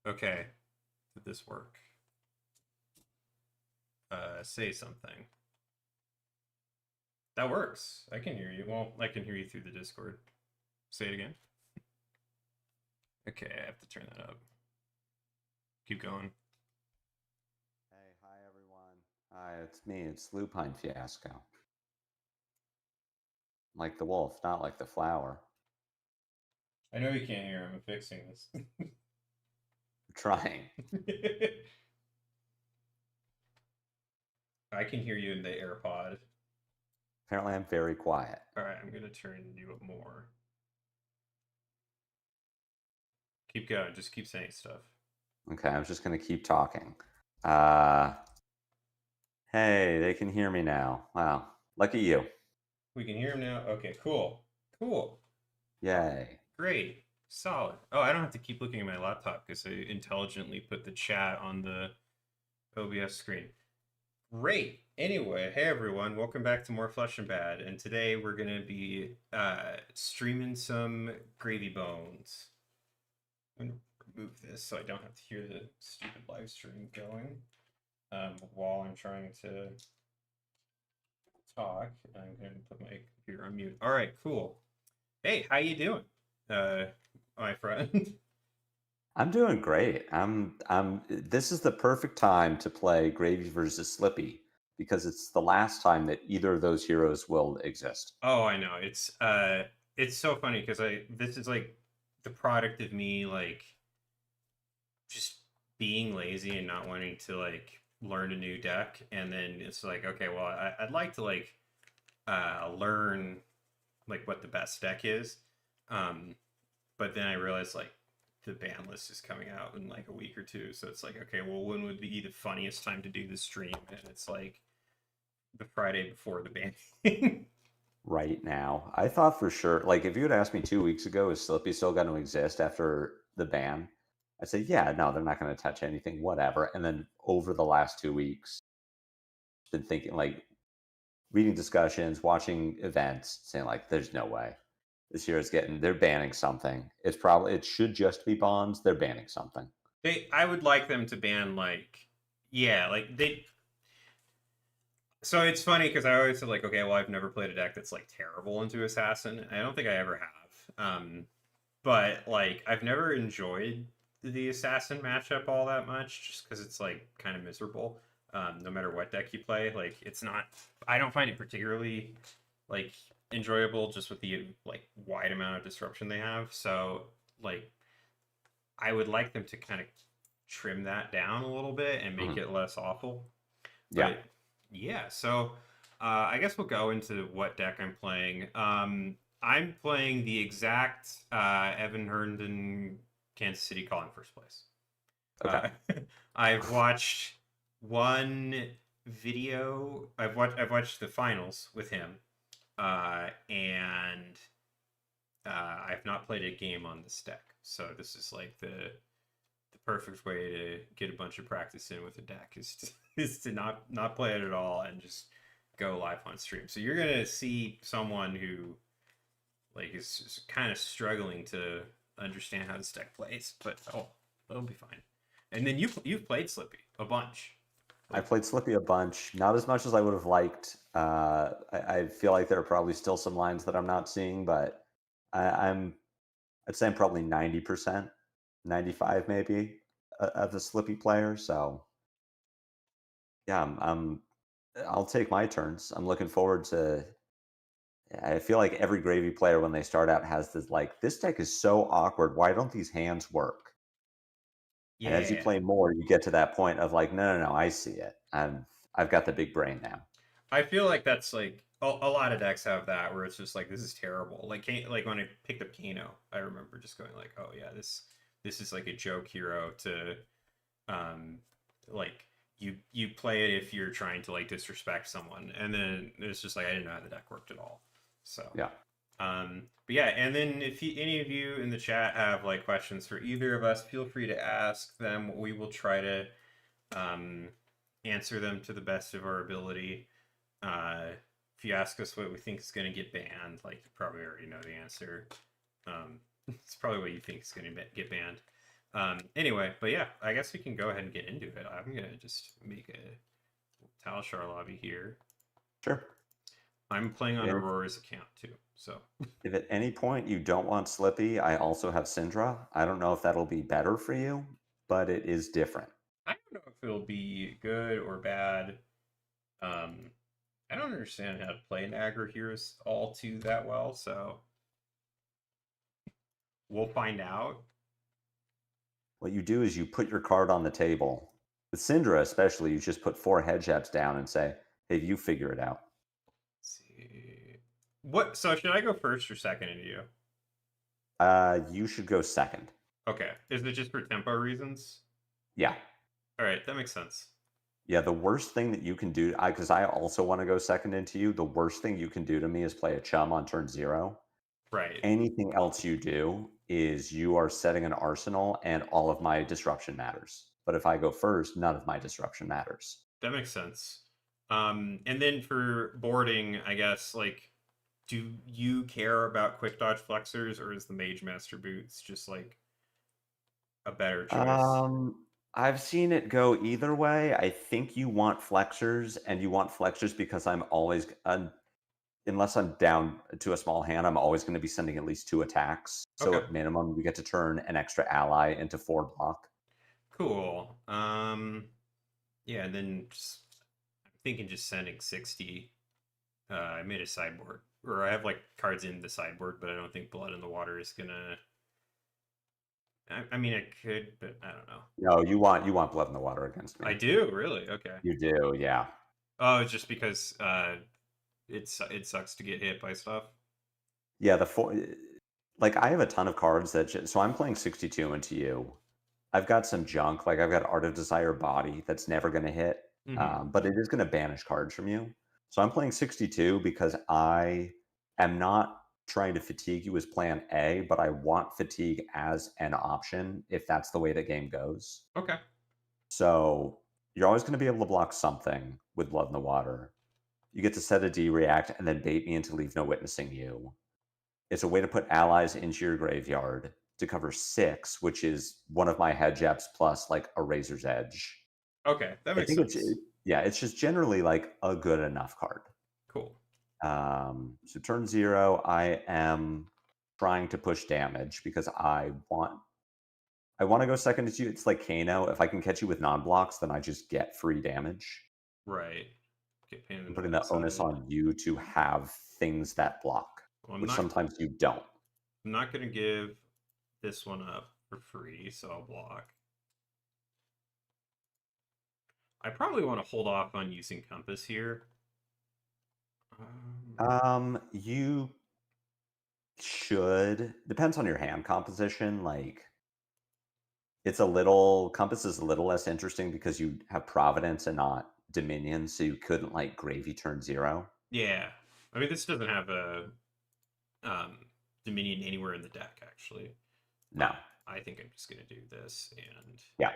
Okay. Did this work? Say something. That works. I can hear you. Well, I can hear you through the Discord. Say it again. Okay, I have to turn that up. Keep going. Hey, hi everyone. Hi, it's me. It's LupineFiasco. Like the wolf, not like the flower. I know you can't hear him. I'm fixing this. I'm trying. I can hear you in the AirPod. Apparently, I'm very quiet. All right, I'm gonna turn you up more. Keep going. Just keep saying stuff. Okay, I'm just gonna keep talking. Hey, they can hear me now. Wow, lucky you. We can hear him now. Okay, cool. Cool. Yay. Great. Solid. Oh, I don't have to keep looking at my laptop because I intelligently put the chat on the OBS screen. Great. Anyway, hey everyone, welcome back to More Flesh and Bad, and today we're gonna be streaming some Gravy Bones. I'm gonna remove this so I don't have to hear the stupid live stream going while I'm trying to talk. I'm gonna put my computer on mute. All right, cool. Hey, how you doing, my friend? I'm doing great. This is the perfect time to play Gravy versus Slippy because it's the last time that either of those heroes will exist. Oh, I know. It's so funny because this is like the product of me like just being lazy and not wanting to like learn a new deck, and then it's like, okay, well, I'd like to like learn like what the best deck is. Um, but then I realized like the ban list is coming out in like a week or two, so it's like, okay, well, when would be the funniest time to do the stream? And it's like the Friday before the ban. Right now, I thought for sure, like if you had asked me 2 weeks ago, is Slippy still going to exist after the ban? I'd say, yeah, no, they're not going to touch anything, whatever. And then over the last 2 weeks, been thinking like reading discussions, watching events, saying like, there's no way this year is they're banning something. It should just be bonds. They're banning something. I would like them to ban like, yeah, like they. So it's funny because I always said like, okay, well, I've never played a deck that's like terrible into Assassin. I don't think I ever have. But like, I've never enjoyed the Assassin matchup all that much, just because it's like kind of miserable. No matter what deck you play, like it's not. I don't find it particularly like enjoyable, just with the like wide amount of disruption they have. So like, I would like them to kind of trim that down a little bit and make Mhm. it less awful. Yeah. But yeah, so I guess we'll go into what deck I'm playing. I'm playing the exact Evan Herndon Kansas City call in first place. Okay. Uh, I've watched one video. I've watched the finals with him, and I've not played a game on this deck. So this is like the perfect way to get a bunch of practice in with a deck is to not play it at all and just go live on stream. So you're gonna see someone who like is kind of struggling to understand how this deck plays, but oh, it'll be fine. And then you've played Slippy a bunch. I Like, played Slippy a bunch, not as much as I would have liked. I feel like there are probably still some lines that I'm not seeing, but I'd say I'm probably 90%, 95 maybe of the Slippy player. So yeah, I'll take my turns. I'm looking forward to. I feel like every Gravy player when they start out has this like this deck is so awkward. Why don't these hands work? And as you yeah, play more, you get to that point of like, no, no, no, I see it. I've got the big brain now. I feel like that's like a lot of decks have that where it's just like this is terrible. Like when I picked up Kano, I remember just going like, oh yeah, this is like a joke hero to um like you play it if you're trying to like disrespect someone, and then it's just like I didn't know how the deck worked at all. So Yeah. but yeah, and then if any of you in the chat have like questions for either of us, feel free to ask them. We will try to um answer them to the best of our ability. If you ask us what we think is going to get banned, like you probably already know the answer. It's probably what you think is going to get banned. Anyway, but yeah, I guess we can go ahead and get into it. I'm gonna just make a Talishar lobby here. Sure. I'm playing on If, Aurora's account too, so if at any point you don't want Slippy, I also have Syndra. I don't know if that'll be better for you, but it is different. I don't know if it'll be good or bad. Um, I don't understand how to play an aggro heroes all too that well, so we'll find out. What you do is you put your card on the table. With Syndra, especially, you just put 4 headshots down and say, hey, you figure it out. Let's see. What? So should I go first or second into you? You should go second. Okay. Is it just for tempo reasons? Yeah. All right, that makes sense. Yeah, the worst thing that you can do, because I also want to go second into you, the worst thing you can do to me is play a chum on turn 0. Right. Anything else you do is you are setting an arsenal and all of my disruption matters. But if I go first, none of my disruption matters. That makes sense. And then for boarding, I guess, like, do you care about quick dodge flexors, or is the Mage Master Boots just like a better choice? I've seen it go either way. I think you want flexors, and you want flexors because I'm always, unless I'm down to a small hand, I'm always going to be sending at least 2 attacks. So Okay. at minimum, you get to turn an extra ally into 4 block. Cool. Yeah, and then just, I'm thinking just sending 60. I made a sideboard, or I have like cards in the sideboard, but I don't think Blood in the Water is gonna. I mean, I could, but I don't know. No, you want blood in the water against I me. do really okay. You do, yeah. Oh, it's just because it sucks to get hit by stuff. Yeah, like I have a ton of cards so I'm playing 62 into you. I've got some junk, like I've got Art of Desire Body that's never going to hit, Mm-hmm. but it is going to banish cards from you. So I'm playing 62 because I am not trying to fatigue you as plan A, but I want fatigue as an option if that's the way the game goes. Okay. So you're always going to be able to block something with Blood in the Water. You get to set a D react and then bait me into Leave No Witnessing You. It's a way to put allies into your graveyard to cover 6, which is one of my head jabs plus like a Razor's Edge. Okay, that I makes think sense. yeah, it's just generally like a good enough card. Cool. So turn 0, I am trying to push damage because I want to go second to you. It's like Kano. If I can catch you with non-blocks, then I just get free damage. Right. Get pain in I'm the putting the onus backside. on you to have things that block, Well, which sometimes you don't. I'm not gonna give this one up for free, so I'll block. I probably want to hold off on using Compass here. You should. Depends on your hand composition. Like, Compass is a little less interesting because you have Providence and not Dominion, so you couldn't like gravy turn 0. Yeah. I mean, this doesn't have a Dominion anywhere in the deck, actually. No. I think I'm just gonna do this and Yeah.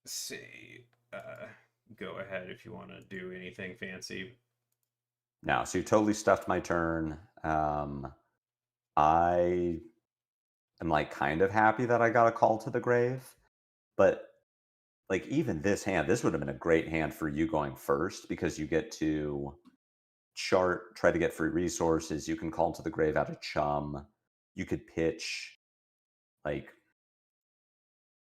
say, go ahead if you want to do anything fancy. No. So you totally stuffed my turn. I am like kind of happy that I got a call to the grave, but like even this would have been a great hand for you going first because you get to try to get free resources. You can call to the grave out of chum. You could pitch like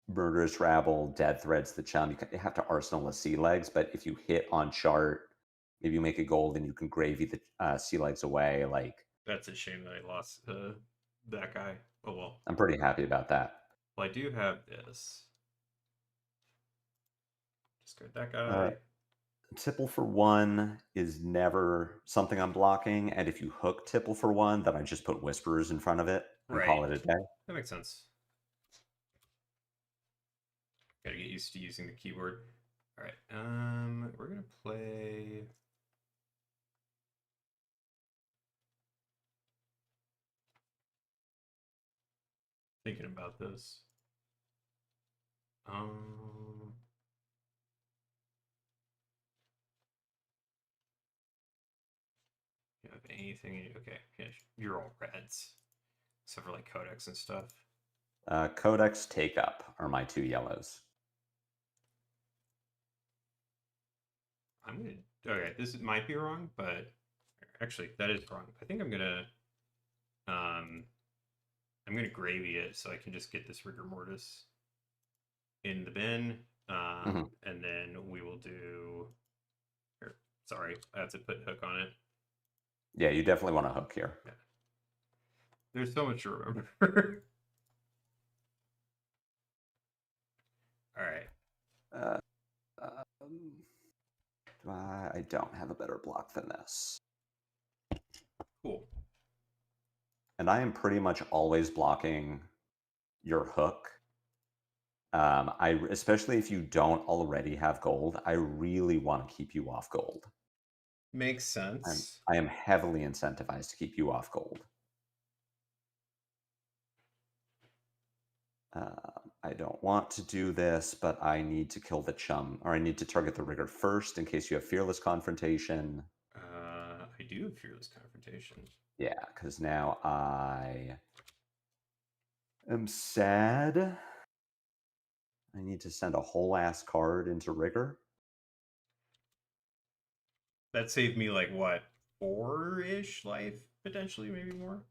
murderous rabble, dead threads the chum. You have to arsenal the sea legs, but if you hit on chart, maybe you make a gold and you can gravy the sea legs away. Like That's a shame that I lost that guy. Oh well. I'm pretty happy about that. Well, I do have this. Discard that Uh, guy. Tipple for 1 is never something I'm blocking, and if you hook Tipple for 1, then I just put Whisperers in front of it and call Right. it a day. That makes sense. Gotta get used to using the keyboard. All right. We're gonna play. Thinking about this. You have anything? Okay, yeah, you're all reds, except for like codex and stuff. Codex Take Up are my 2 yellows. Okay, this might be wrong, but actually that is wrong. I think I'm gonna gravy it so I can just get this rigor mortis in the bin. And then we will do. Sorry, I have to put hook on it. Yeah, you definitely want a hook here. Yeah. There's so much to remember. All right. I don't have a better block than this. Cool. And I am pretty much always blocking your hook. Especially if you don't already have gold, I really want to keep you off gold. Makes sense. I am heavily incentivized to keep you off gold. I don't want to do this, but I need to kill the chum, or I need to target the rigger first in case you have fearless confrontation. I do have fearless confrontation. Yeah, because now I am sad. I need to send a whole ass card into rigger. That saved me like what, 4-ish life, potentially, maybe more.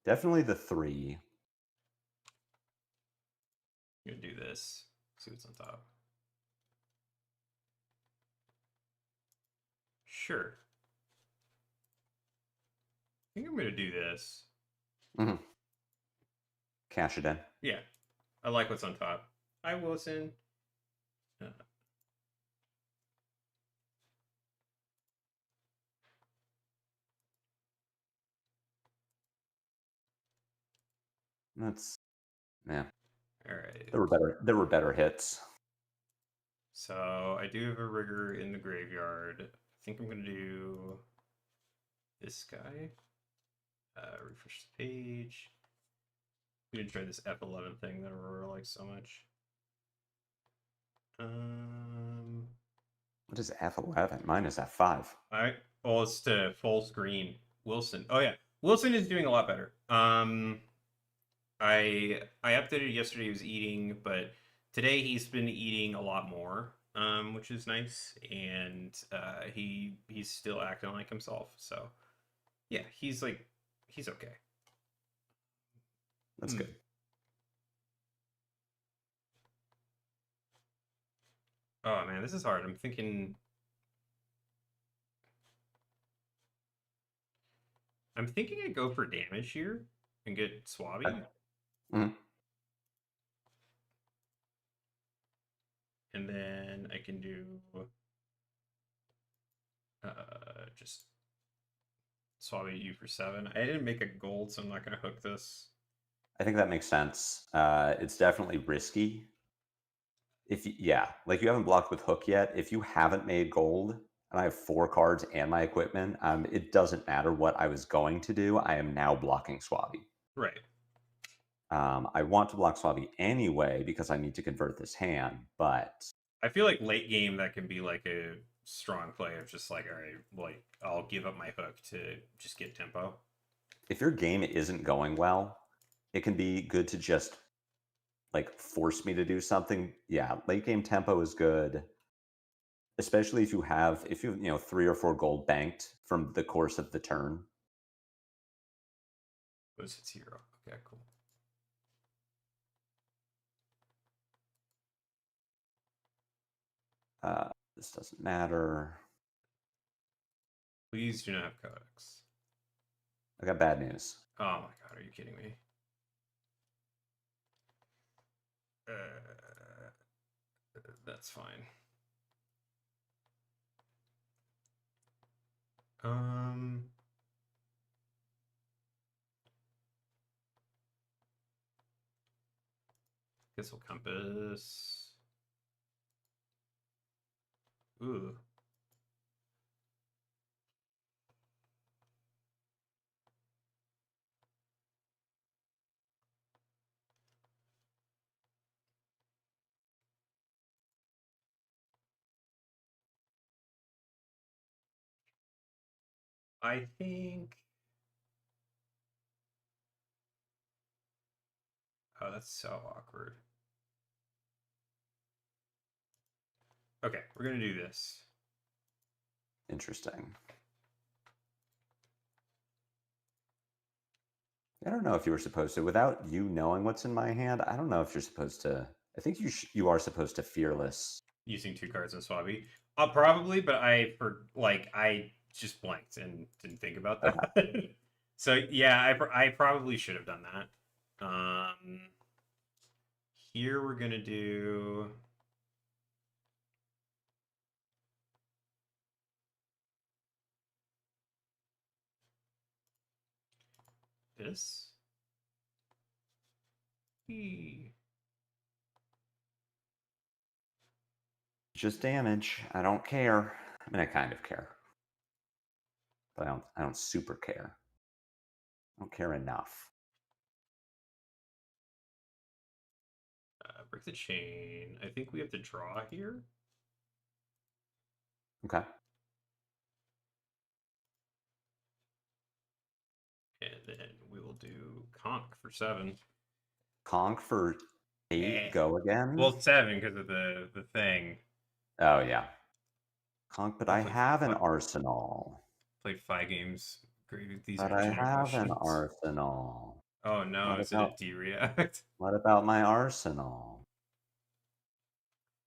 Definitely the 3. I'm gonna do this. See what's on top. Sure. I think I'm gonna do this. Cash it in. Yeah, I like what's on top. Hi, Wilson. Yeah. All right. There were better hits. So I do have a rigger in the graveyard. I think I'm gonna do this guy. Refresh the page. I'm gonna try this F11 thing that Aurora likes so much. What is F11? Mine is F5. Well, it's to full screen. Wilson. Oh yeah, Wilson is doing a lot better. I updated yesterday. He was eating, but today he's been eating a lot more, which is nice, and he's still acting like himself. So yeah, he's okay. That's good. Oh man, this is hard. I'm thinking I go for damage here and get Swabby. And then I can do just Swabby at you for 7. I didn't make a gold, so I'm not going to hook this. I think that makes sense. It's definitely risky. Like you haven't blocked with hook yet. If you haven't made gold, and I have 4 cards and my equipment, it doesn't matter what I was going to do. I am now blocking Swabby. Right. I want to block Swabby anyway because I need to convert this hand, but I feel like late game that can be like a strong play of just like, all right, like I'll give up my hook to just get tempo. If your game isn't going well, it can be good to just like force me to do something. Yeah, late game tempo is good, especially if you have 3 or 4 gold banked from the course of the turn. It's 0. Okay, cool. This doesn't matter. Please do not have Codex. I got bad news. Oh my god, are you kidding me? That's fine. Guess we'll compass. Ooh. I think Oh, that's so awkward. Okay, we're gonna do this. Interesting. I don't know if you were supposed to, without you knowing what's in my hand. I don't know if you're supposed to. I think you are supposed to fearless. Using 2 cards in Swabby. Probably, but I just blanked and didn't think about that. So yeah, I probably should have done that. Here we're gonna do this. Just damage. I don't care. I mean, I kind of care, but I don't super care. I don't care enough. Break the chain. I think we have to draw here. Okay. And then we will do conk for 7. Conk for 8. Go again. Well, 7 because of the thing. Oh yeah. Conk, but I have an arsenal. Played 5 games. These But are I generic have an questions. arsenal. Oh no, is it a D-react? What about my arsenal?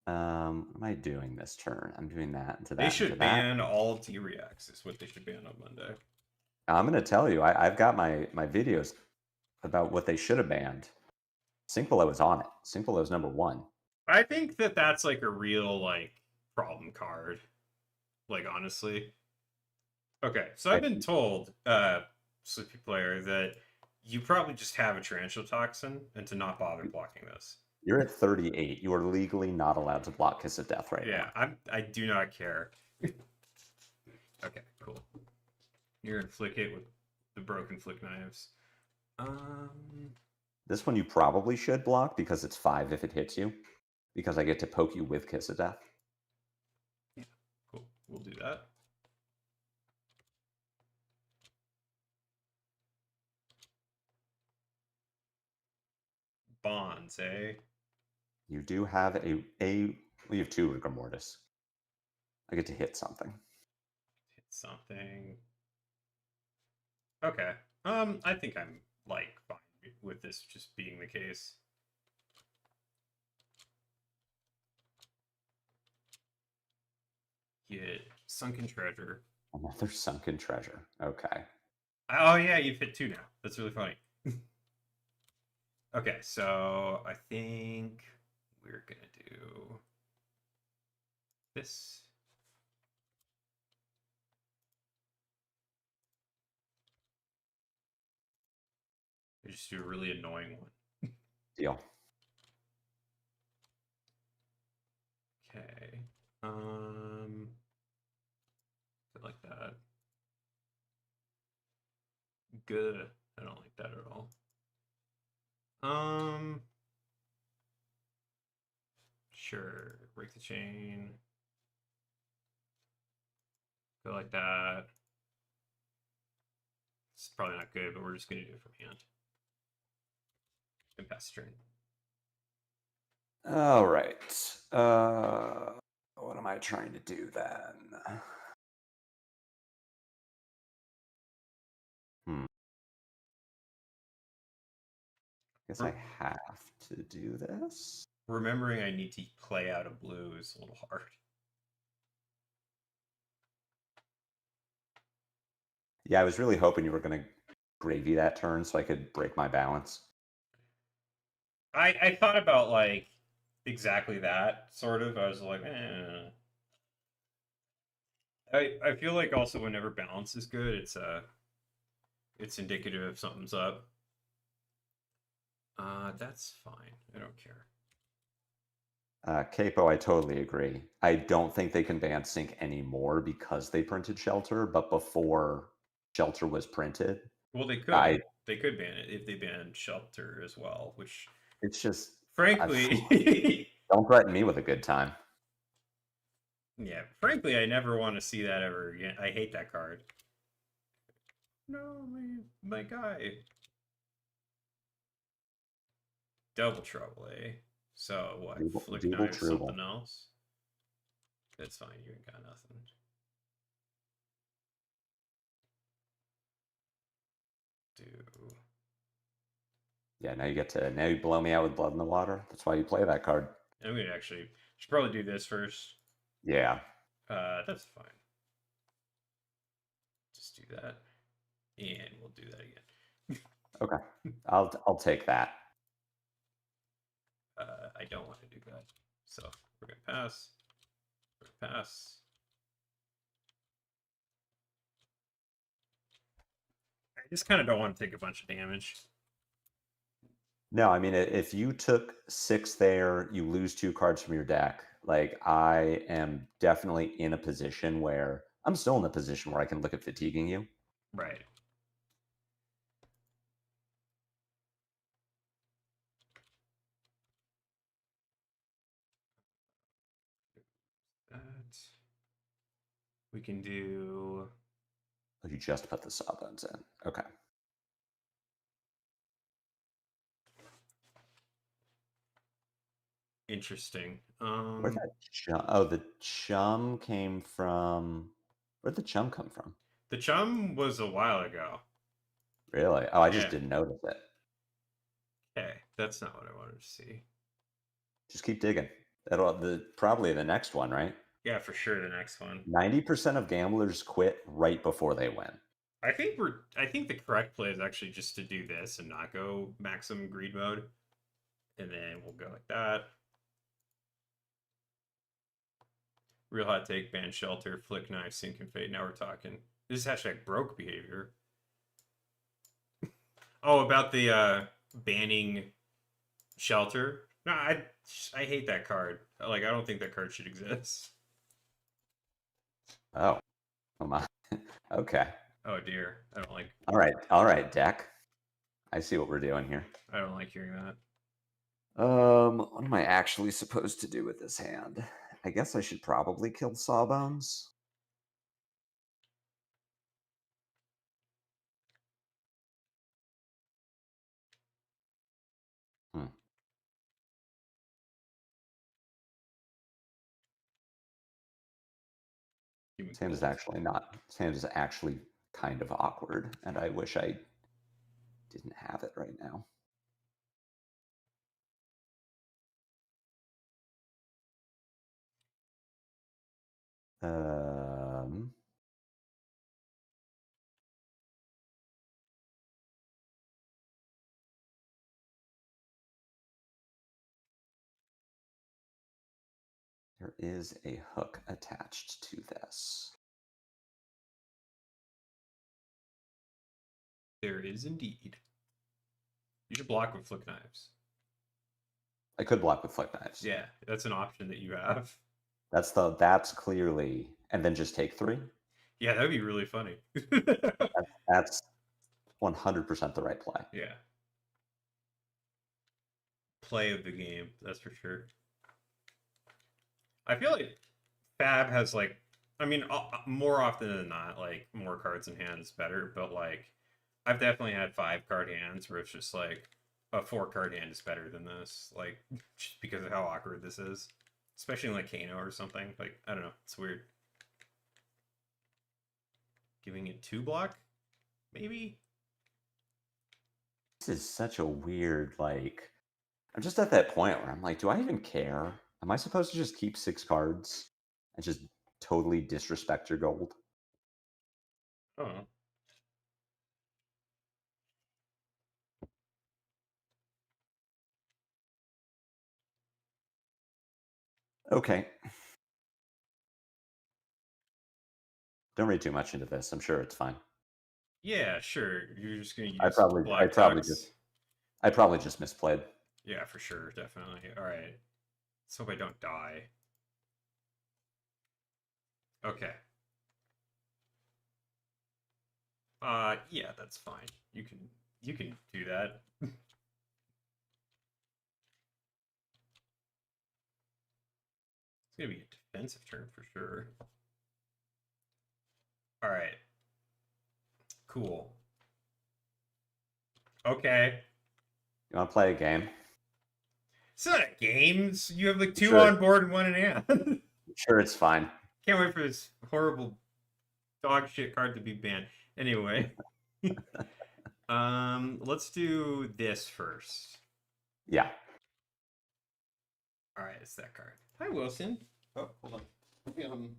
What am I doing this turn? I'm doing that into that. They should ban all D-reacts, is what they should ban on Monday. I'm going to tell you, I've got my videos about what they should have banned. Sync Below is on it. Sync Below is number 1. I think that's like a real like problem card. Like honestly. Okay, so I've been told, Sleepy Player, that you probably just have a tarantula toxin and to not bother blocking this. You're at 38. You are legally not allowed to block Kiss of Death right now. Yeah, I do not care. Okay, cool. You're gonna flick it with the broken flick knives. This one you probably should block because it's 5 if it hits you. Because I get to poke you with Kiss of Death. Yeah, cool. We'll do that. Bonds, eh? You do have we have 2 Rigor Mortis. I get to hit something. Hit something. Okay. I think I'm like fine with this just being the case. Get Sunken Treasure. Another Sunken Treasure. Okay. Oh yeah, you've hit 2 now. That's really funny. Okay, so I think we're gonna do this. I just do a really annoying one. Deal. Okay. Like that. Good. I don't like that at all. Sure. Break the chain. Go like that. It's probably not good, but we're just gonna do it from hand. And pass turn. All right. What am I trying to do then? Guess I have to do this. Remembering I need to play out a blue is a little hard. Yeah, I was really hoping you were going to gravy that turn so I could break my balance. I thought about like exactly that sort of. I was like, I feel like also whenever balance is good, it's indicative of something's up. That's fine. I don't care. Capo, I totally agree. I don't think they can ban Sync anymore because they printed Shelter, but before Shelter was printed. Well, they could. They could ban it if they banned Shelter as well, which it's just frankly don't threaten me with a good time. Yeah, frankly, I never want to see that ever again. I hate that card. No, my guy. Double trouble, eh? So what? Flick Double knife trouble. something else? That's fine. You ain't got nothing. Do. Yeah, now you blow me out with blood in the water. That's why you play that card. I'm gonna actually should probably do this first. Yeah. That's fine. Just do that, and we'll do that again. Okay. I'll take that. I don't want to do that, so we're gonna pass. We're gonna pass. I just kind of don't want to take a bunch of damage. No, I mean, if you took 6 there, you lose 2 cards from your deck. Like, I am definitely in a position where I'm still in a position where I can look at fatiguing you. Right. That. We can do. Oh, you just put the sawbones in. Okay. Interesting. Where'd that chum? Oh, the chum came from. Where'd the chum come from? The chum was a while ago. Really? Oh, I just Yeah. didn't notice it. Okay, that's not what I wanted to see. Just keep digging. That'll probably the next one, right? Yeah, for sure. The next one. 90% of gamblers quit right before they win. I think the correct play is actually just to do this and not go maximum greed mode, and then we'll go like that. Real hot take, ban shelter, flick knife, sink and fade. Now we're talking. This is hashtag broke behavior. Oh, about the banning shelter. No, I hate that card. Like, I don't think that card should exist. Oh, come on. Okay. Oh dear, I don't like. All right, deck. I see what we're doing here. I don't like hearing that. What am I actually supposed to do with this hand? I guess I should probably kill Sawbones. This hand is actually not. This hand is actually kind of awkward, and I wish I didn't have it right now. There is a hook attached to this. There is indeed. You should block with flick knives. I could block with flick knives. Yeah, that's an option that you have. That's clearly, and then just take 3. Yeah, that'd be really funny. That's 100% the right play. Yeah. Play of the game, that's for sure. I feel like Fab has like, I mean, more often than not, like more cards in hand is better. But like, I've definitely had 5-card hands where it's just like a 4-card hand is better than this, like just because of how awkward this is, especially in like Kano or something. Like, I don't know, it's weird. Giving it 2 block, maybe. This is such a weird, like, I'm just at that point where I'm like, do I even care? Am I supposed to just keep 6 cards and just totally disrespect your gold? Oh. Okay. Don't read too much into this. I'm sure it's fine. Yeah, sure. You're just gonna use I probably just misplayed. Yeah, for sure, definitely. All right. Let's hope I don't die. Okay. Yeah, that's fine. You can do that. It's gonna be a defensive turn for sure. All right. Cool. Okay. You want to play a game? It's not a game. You have like 2 Sure. on board and 1 in hand. Sure, it's fine. Can't wait for this horrible dog shit card to be banned. Anyway. Let's do this first. Yeah. All right, it's that card. Hi, Wilson. Oh, hold on.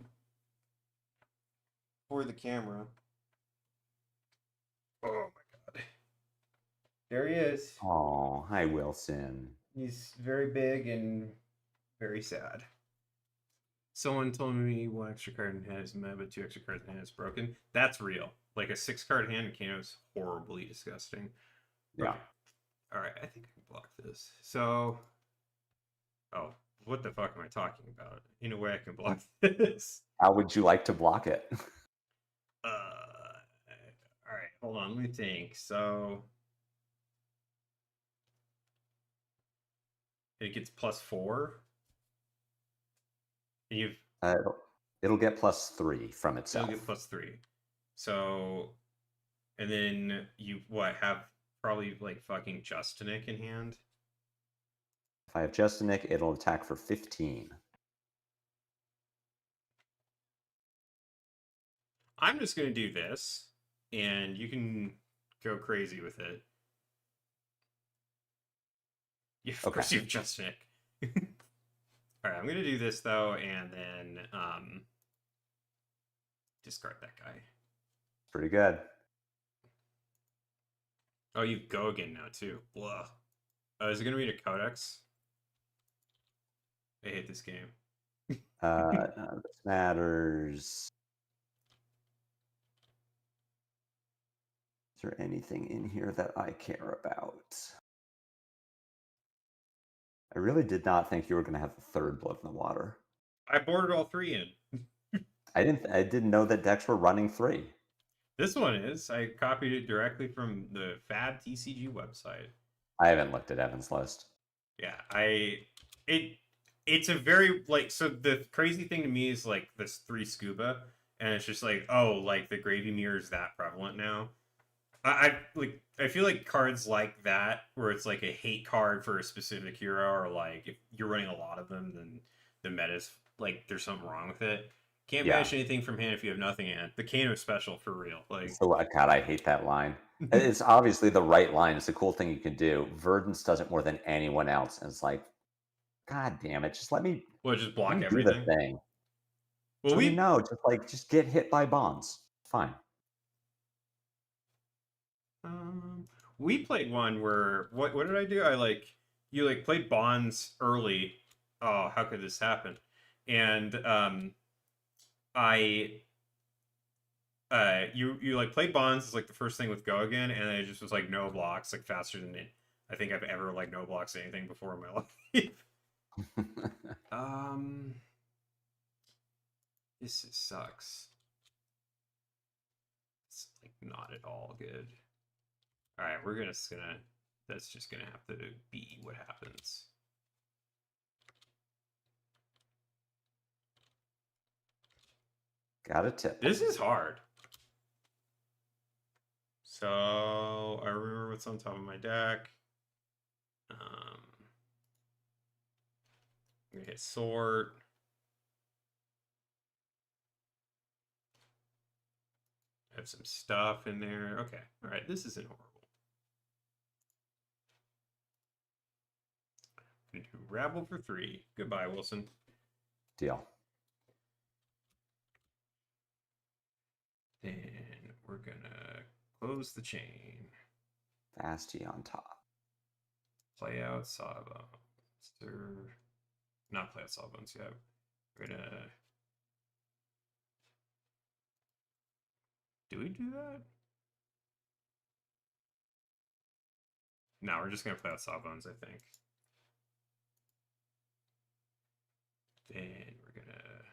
For the camera. Oh my god. There he is. Oh, hi, Wilson. He's very big and very sad. Someone told me 1 extra card in hand is mad, but 2 extra cards in hand is broken. That's real. Like a 6-card hand in Kano is horribly disgusting. Yeah. Okay. All right, I think I can block this. So, oh, what the fuck am I talking about? In a way, I can block this. How would you like to block it? All right, hold on. Let me think. So, it gets +4. And you've It'll get +3 from itself. it'll get +3. So, and then you have probably like fucking Justinik in hand. If I have Justinik, it'll attack for 15. I'm just gonna do this, and you can go crazy with it. Yeah, of course you have Justinik. All right, I'm gonna do this though, and then discard that guy. Pretty good. Oh, you go again now too. Blah. Is it gonna be a Codex? I hate this game. This matters. Is there anything in here that I care about? I really did not think you were going to have the 3rd Blood in the Water. I boarded all 3 in. I didn't know that decks were running 3. This one is. I copied it directly from the Fab TCG website. I haven't looked at Evan's list. Yeah, it's a very like, so the crazy thing to me is like this 3 scuba, and it's just like, oh, like the Gravy Mirror is that prevalent now. I feel like cards like that, where it's like a hate card for a specific hero, or like if you're running a lot of them, then the meta's like there's something wrong with it. Can't banish anything from hand if you have nothing in. The Kano special for real. Like, so, God, I hate that line. It's obviously the right line. It's a cool thing you can do. Verdance does it more than anyone else, and it's like, God damn it, just let me. Well, just block do everything. the thing. Well, just get hit by bonds. Fine. We played one where what did I do? You played bonds early. Oh, how could this happen? And you like played bonds as like the first thing with go again, and it just was like no blocks, like faster than I think I've ever like no blocks anything before in my life. This sucks. It's like not at all good. All right, that's just gonna have to be what happens. Got a tip. This is hard. So I remember what's on top of my deck. I'm gonna hit sort. I have some stuff in there. Okay, all right, this isn't horrible. I'm gonna do Rabble for 3. Goodbye, Wilson. Deal. Then we're gonna close the chain. Fasty on top. Play out Sawbones. Not play out Sawbones yet. We're gonna. Do we do that? No, we're just gonna play out Sawbones, I think. Then we're gonna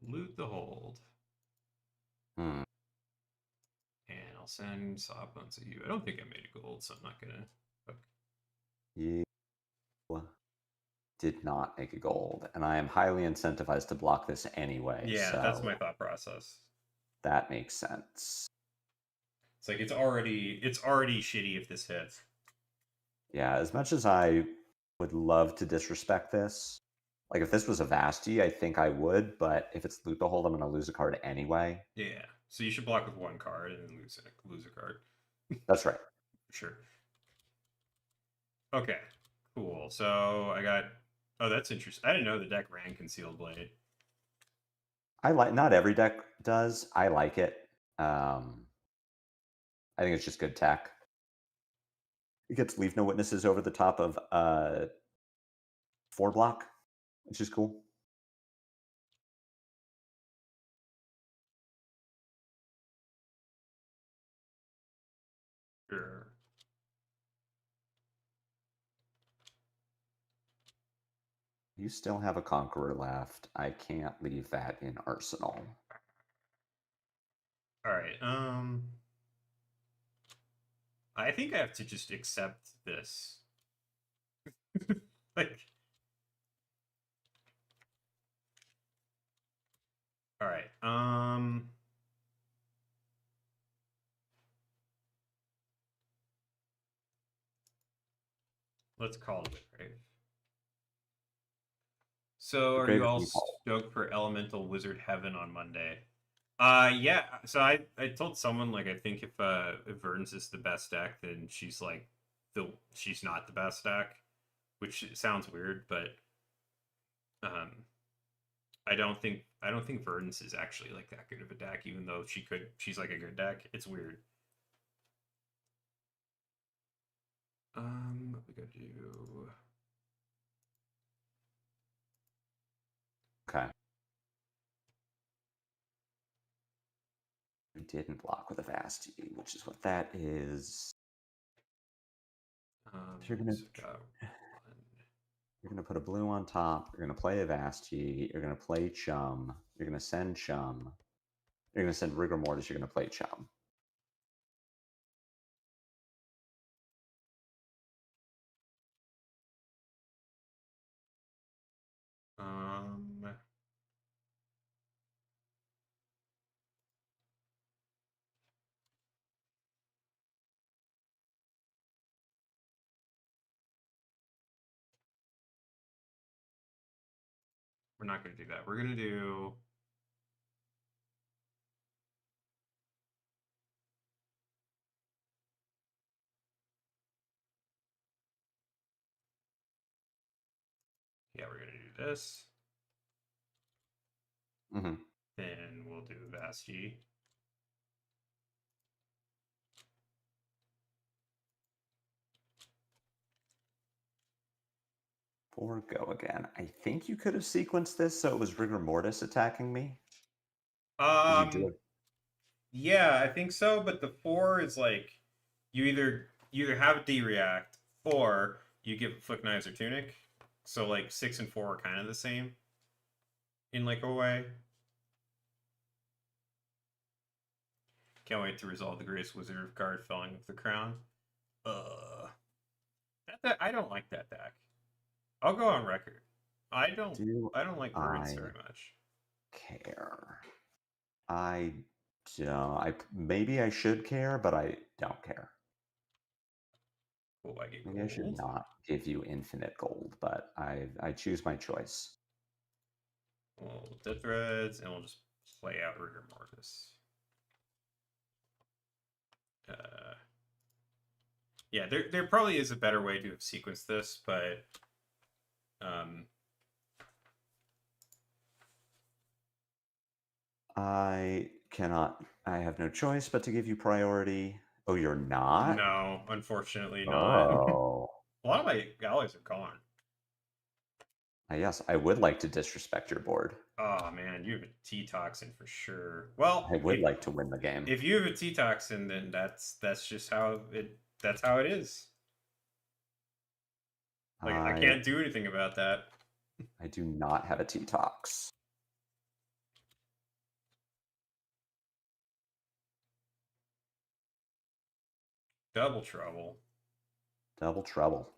loot the hold. Hmm. And I'll send Sawbones to you. I don't think I made a gold, so I'm not gonna. You did not make a gold, and I am highly incentivized to block this anyway. Yeah, so that's my thought process. that makes sense. It's like it's already shitty if this hits. Yeah, as much as I would love to disrespect this, like if this was a Vasti, I think I would, but if it's Lupahold, I'm going to lose a card anyway. Yeah. So you should block with one card and then lose a card. That's right. Sure. Okay. Cool. So I got. Oh, that's interesting. I didn't know the deck ran Concealed Blade. Not every deck does. I like it. I think it's just good tech. It gets Leave No Witnesses over the top of 4 block, which is cool. Sure. You still have a Conqueror left. I can't leave that in Arsenal. All right. I think I have to just accept this. Like. All right. Let's call it Grave. So, The are Grave you is all being called. stoked for Elemental Wizard Heaven on Monday? Yeah. So I told someone like I think if Verdance is the best deck, then she's like she's not the best deck, which sounds weird, but um, I don't think Verdance is actually like that good of a deck, even though she's like a good deck. It's weird. What we gotta do? Okay. We didn't block with a Vasti, which is what that is. You're gonna So got You're going to put a blue on top. You're going to play a Vasti. You're going to play Chum. You're going to send Chum. You're going to send Rigor Mortis. You're going to play Chum. um. We're not gonna do that. We're gonna do. Yeah, we're gonna do this. Mm-hmm. Then we'll do Vasti. Or go again. I think you could have sequenced this so it was Rigor Mortis attacking me. You do it. Yeah, I think so. But the 4 is like you either have a D react or you give Flick Knives or Tunic. So like 6 and 4 are kind of the same in like a way. Can't wait to resolve the Grace Wizard card Felling of the Crown. Uh, I don't like that deck. I'll go on record. I don't. Do I don't like Verdance I very much. care? I don't. Maybe I should care, but I don't care. Oh, I get Maybe I should gold. not give you infinite gold, but I choose my choice. Well, Death Threads, and we'll just play out Rigor Mortis. Yeah, there probably is a better way to have sequenced this, but I cannot. I have no choice but to give you priority. Oh, you're not? no, unfortunately not. Oh. A lot of my allies are gone. Yes, I would like to disrespect your board. Oh man, you have a T toxin for sure. Well, I would like to win the game. if you have a T toxin, then that's just how it is. Like I can't do anything about that. I do not have a T-Tox. Double trouble. Double trouble.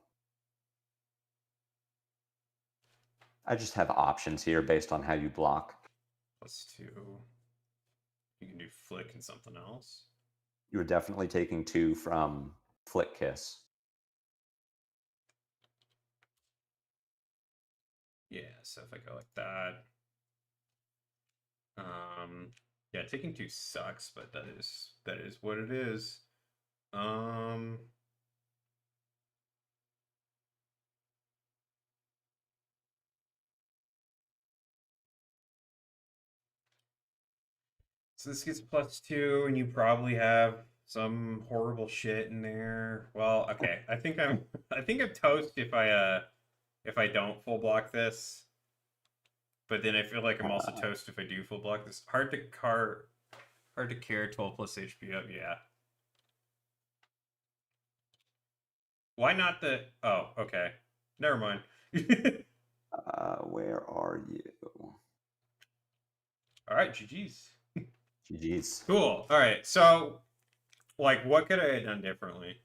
I just have options here based on how you block. +2. You can do flick and something else. You were definitely taking 2 from Flick Kiss. Yeah, so if I go like that. Yeah, taking 2 sucks, but that is what it is. So this gets +2, and you probably have some horrible shit in there. Well, okay. I think I'm toast if I don't full block this. But then I feel like I'm also toast if I do full block this. Hard to care 12 plus HP up, yeah. Why not the oh, okay. Never mind. Where are you? Alright, GG's. GG's. Cool. Alright, so like what could I have done differently?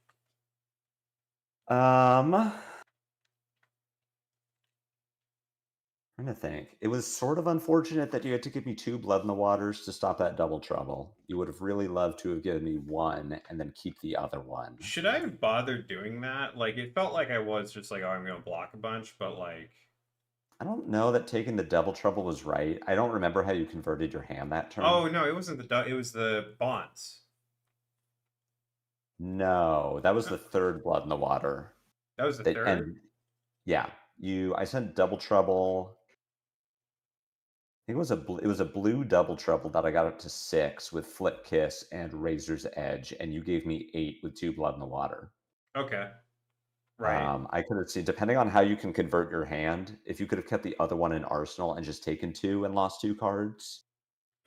I'm trying to think. It was sort of unfortunate that you had to give me 2 blood in the waters to stop that double trouble. You would have really loved to have given me 1 and then keep the other one. Should I have bothered doing that? Like it felt like I was just like, oh, I'm gonna block a bunch, but like I don't know that taking the double trouble was right. I don't remember how you converted your hand that turn. oh no, it wasn't it was the bonds. No, that was the 3rd blood in the water. That was the third? And yeah, I sent double trouble. I think it was a blue double trouble that I got up to 6 with Flip Kiss and Razor's Edge, and you gave me 8 with 2 blood in the water. Okay. Right. I could have seen, depending on how you can convert your hand, if you could have kept the other one in Arsenal and just taken 2 and lost 2 cards,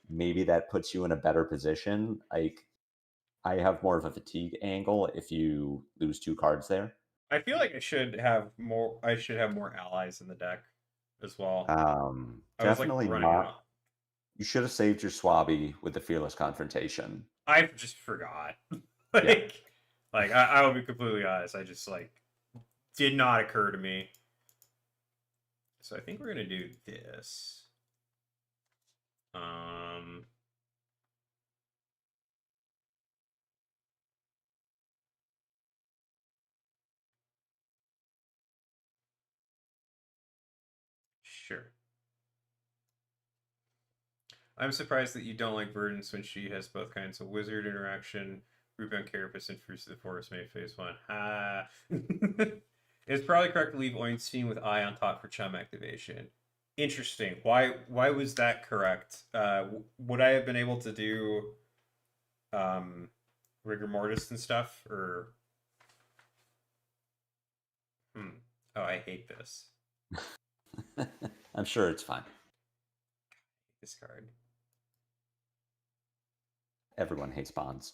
maybe that puts you in a better position. Like, I have more of a fatigue angle if you lose 2 cards there. I feel like I should have more allies in the deck as well. Definitely running not. out. You should have saved your Swabby with the Fearless Confrontation. I just forgot. I will be completely honest. I just did not occur to me. So I think we're gonna do this. Sure. I'm surprised that you don't like Verdance when she has both kinds of wizard interaction, rebound carapace, and fruits of the forest made phase 1. Ha! It's probably correct to leave Oinstein with eye on top for chum activation. Interesting. Why was that correct? Would I have been able to do rigor mortis and stuff, or oh, I hate this. I'm sure it's fine. This card. Everyone hates bonds.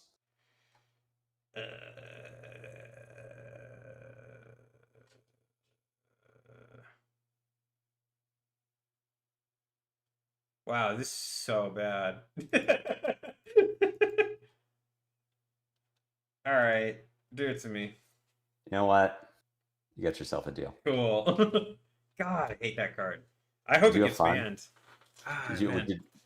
Wow, this is so bad. All right, do it to me. You know what? You got yourself a deal. Cool. God, I hate that card. I hope it gets banned.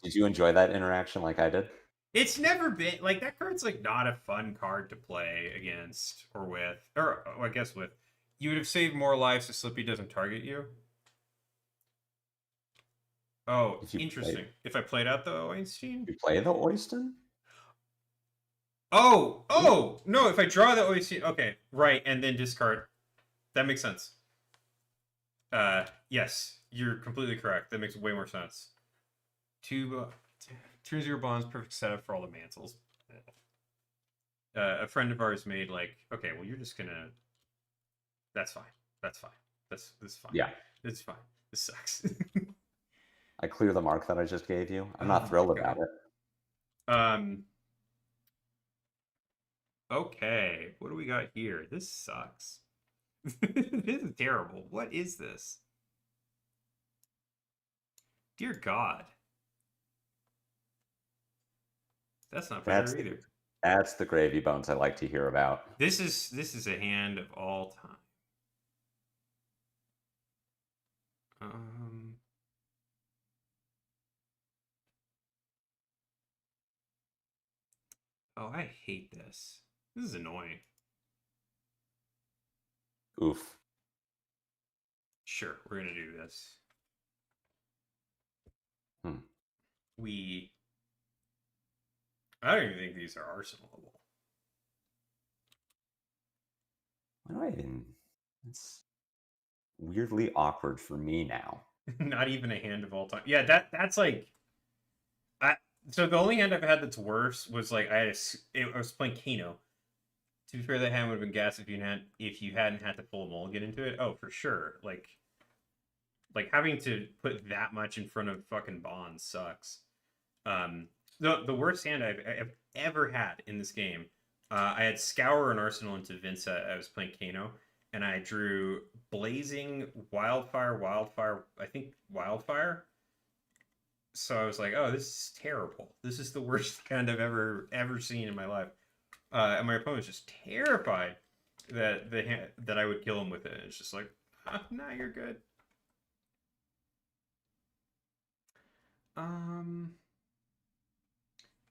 Did you enjoy that interaction like I did? It's never been like that card's not a fun card to play against or with, or I guess with. You would have saved more lives so Slippy doesn't target you. Oh, interesting. If I played out the Oinstein? You play the Oinstein? Oh, no, if I draw the Oinstein, okay, right, and then discard. That makes sense. Yes, you're completely correct. That makes way more sense. 2/0 bonds, perfect setup for all the mantles. A friend of ours made okay, well, you're just gonna. That's fine. That's fine. This is fine. Yeah, it's fine. This sucks. I clear the mark that I just gave you. I'm not thrilled about it. Okay, what do we got here? This sucks. This is terrible. What is this? Dear God. That's not better either. That's the gravy bones I like to hear about. This is a hand of all time. Oh, I hate this. This is annoying. Oof. Sure, we're gonna do this. Hmm. I don't even think these are arsenalable. Why do I even? It's weirdly awkward for me now. Not even a hand of all time. Yeah, that's like so the only hand I've had that's worse was like I was playing Kano. To be fair, that hand would have been gas if you hadn't had to pull a mulligan into it. Oh, for sure. Like having to put that much in front of fucking Bond sucks. The worst hand I've ever had in this game. I had Scour and Arsenal into Vince. I was playing Kano, and I drew Blazing, Wildfire. I think Wildfire. So I was like, oh, this is terrible. This is the worst hand I've ever seen in my life. And my opponent was just terrified that I would kill him with it. It's just like, nah, you're good.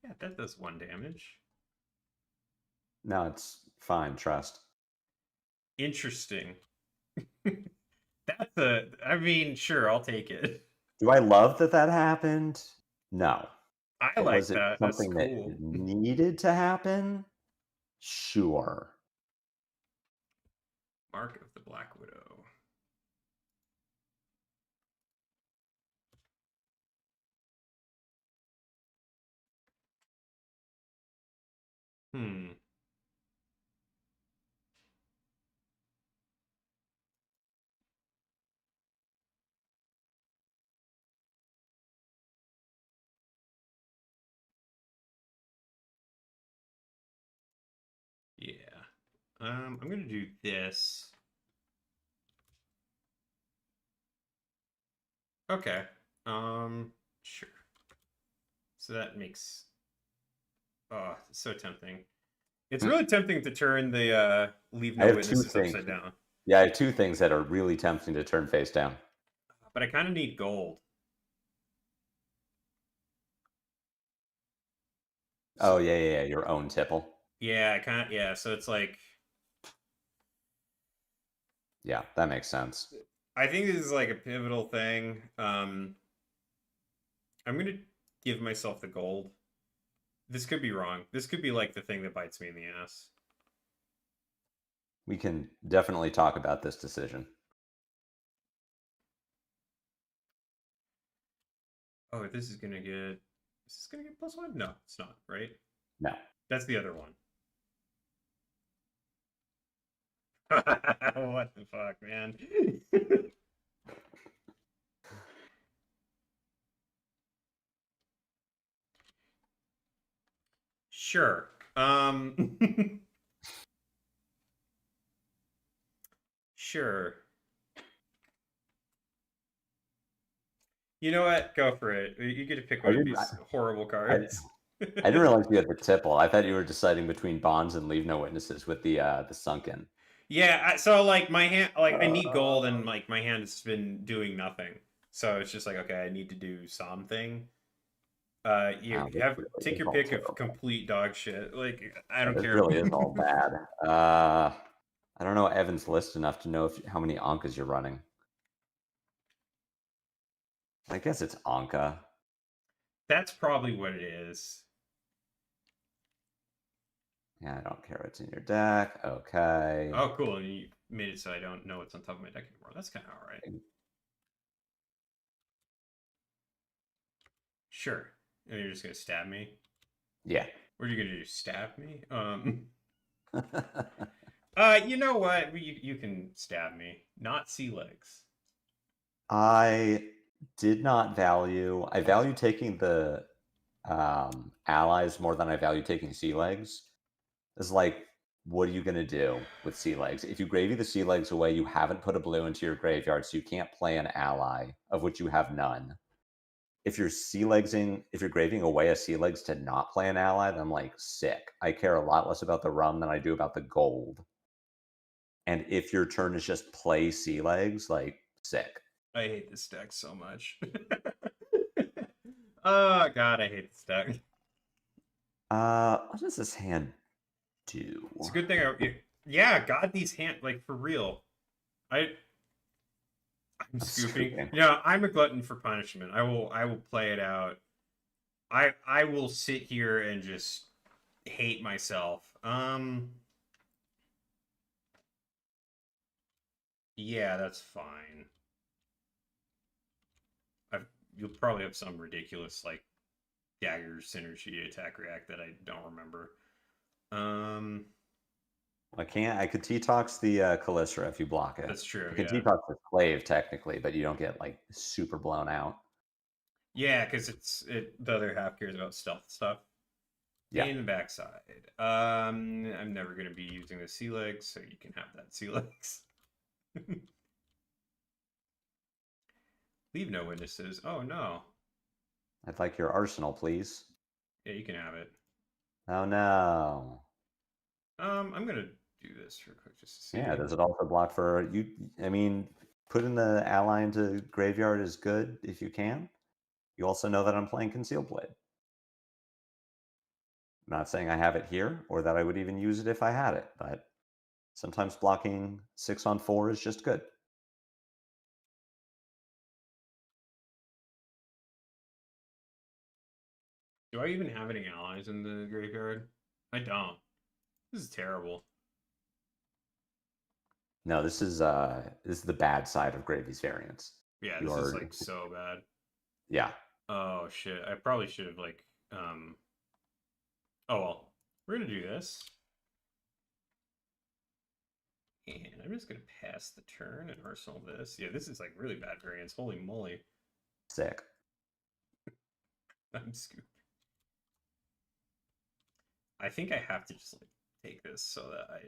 Yeah, that does 1 damage. No, it's fine. Trust. Interesting. I mean, sure, I'll take it. Do I love that that happened? No. I like Was it that. That's something cool. that needed to happen? Sure. Mark of the Black Widow. Hmm. Yeah. I'm gonna do this. Okay. Sure. So that makes it's so tempting. It's really tempting to turn the leave I no have two witnesses things. upside down. Yeah, I have two things that are really tempting to turn face down. But I kind of need gold. Oh yeah, your own tipple. Yeah, I can't. Yeah, so it's like Yeah, that makes sense. I think this is like a pivotal thing. I'm gonna give myself the gold. This could be wrong. This could be like the thing that bites me in the ass. We can definitely talk about this decision. Oh, this is gonna get. Is this gonna get +1? No, it's not. Right? No. That's the other one. What the fuck, man? Sure. Sure. You know what? Go for it. You get to pick one of these horrible cards. I didn't realize you had the tipple. I thought you were deciding between bonds and leave no witnesses with the sunken. Yeah, so like my hand, like I need gold, and like my hand has been doing nothing. So it's just like, okay, I need to do something. You Wow, have really take your all pick terrible. of complete dog shit. Like I don't This care. really is all bad. I don't know Evan's list enough to know how many Ankas you're running. I guess it's Anka. That's probably what it is. Yeah, I don't care what's in your deck. Okay. Oh, cool. And you made it so I don't know what's on top of my deck anymore. That's kind of all right. Sure. And you're just gonna stab me? Yeah. What are you gonna do? Stab me? You know what? You can stab me. Not sea legs. I did not value. I value taking the allies more than I value taking sea legs. It's like, what are you going to do with sea legs? If you gravy the sea legs away, you haven't put a blue into your graveyard, so you can't play an ally, of which you have none. If you're if you're graving away a sea legs to not play an ally, then I'm like, sick. I care a lot less about the rum than I do about the gold. And if your turn is just play sea legs, like, sick. I hate this deck so much. Oh god, I hate this deck. What does this hand do? It's a good thing yeah, God, these hand, like, for real. I'm I'm scooping. scooping. No, I'm a glutton for punishment. I will play it out. I will sit here and just hate myself. Yeah, that's fine. You'll probably have some ridiculous like dagger synergy attack react that I don't remember. I can't. I could T-Tox the Calyssra if you block it. That's true. I could Yeah, T-Tox the Clave technically, but you don't get like super blown out. yeah, because the other half cares about stealth stuff. Yeah. In the backside. I'm never gonna be using the sea legs, so you can have that sea legs. Leave no witnesses. Oh no. I'd like your arsenal, please. Yeah, you can have it. Oh no. I'm gonna do this real quick just to see. Yeah, does it also block for you? I mean, putting the ally into graveyard is good if you can. You also know that I'm playing Concealed Blade. I'm not saying I have it here or that I would even use it if I had it, but sometimes blocking 6-on-4 is just good. Do I even have any allies in the graveyard? I don't. This is terrible. No, this is the bad side of Gravy's variance. Yeah, You this is are, like so bad. yeah. Oh shit. I probably should have like oh well. We're gonna do this. And I'm just gonna pass the turn and arsenal this. Yeah, this is like really bad variance. Holy moly. Sick. I'm scooped. I think I have to just like take this so that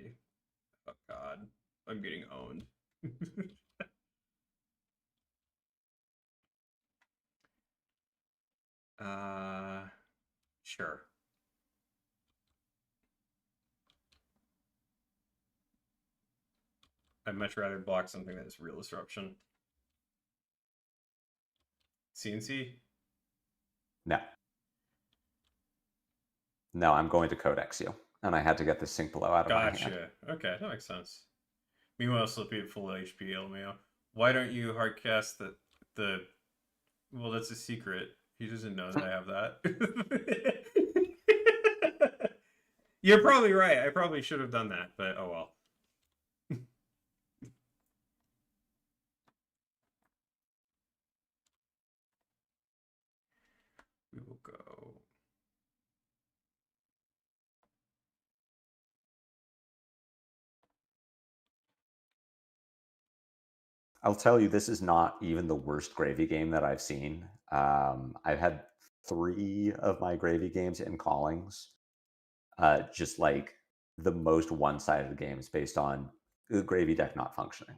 oh god, I'm getting owned. Sure. I'd much rather block something that is real disruption. CNC? No. No, I'm going to Codex you. And I had to get the Sync Below out of my hand. Gotcha. Okay, that makes sense. Meanwhile, Slippy at full HP, LMAO. Why don't you hardcast the... Well, that's a secret. He doesn't know that I have that. You're probably right. I probably should have done that, but oh well. We will go... I'll tell you, this is not even the worst Gravy game that I've seen. I've had 3 of my Gravy games in callings. Just like the most one-sided games based on the Gravy deck not functioning.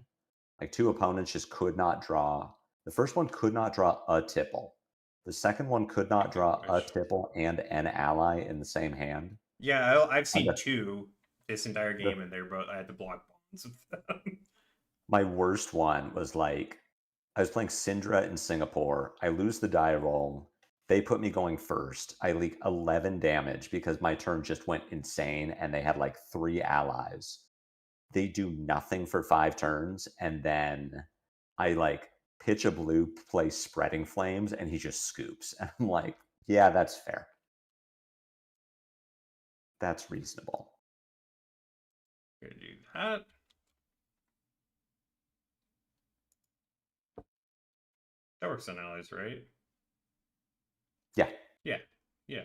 Like 2 opponents just could not draw. The first one could not draw a tipple. The second one could not draw a tipple and an ally in the same hand. Yeah, I've seen the, 2 this entire game, and they're both... I had to block bonds of them. My worst one was like, I was playing Syndra in Singapore. I lose the die roll. They put me going first. I leak 11 damage because my turn just went insane and they had like 3 allies. They do nothing for 5 turns. And then I like pitch a blue, play Spreading Flames, and he just scoops. And I'm like, yeah, that's fair. That's reasonable. Gonna do that. That works on allies, right? Yeah. Yeah. Yeah.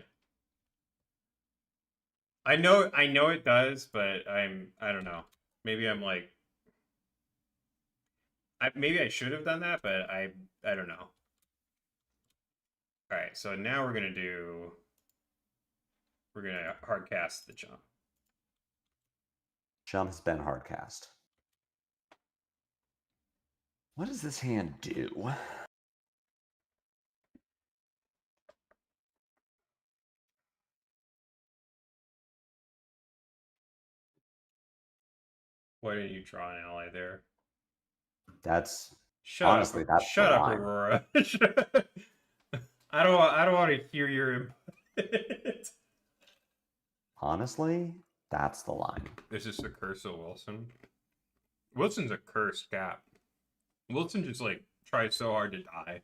I know it does, but I don't know. Maybe I'm like maybe I should have done that, but I don't know. All right, so now we're gonna hard cast the jump. Jump has been hard cast. What does this hand do? Why didn't you draw an ally there? That's Shut that's up, Aurora. I don't want to hear your input. Honestly, that's the line. This is the curse of Wilson. Wilson's a cursed cap. Wilson just like tries so hard to die.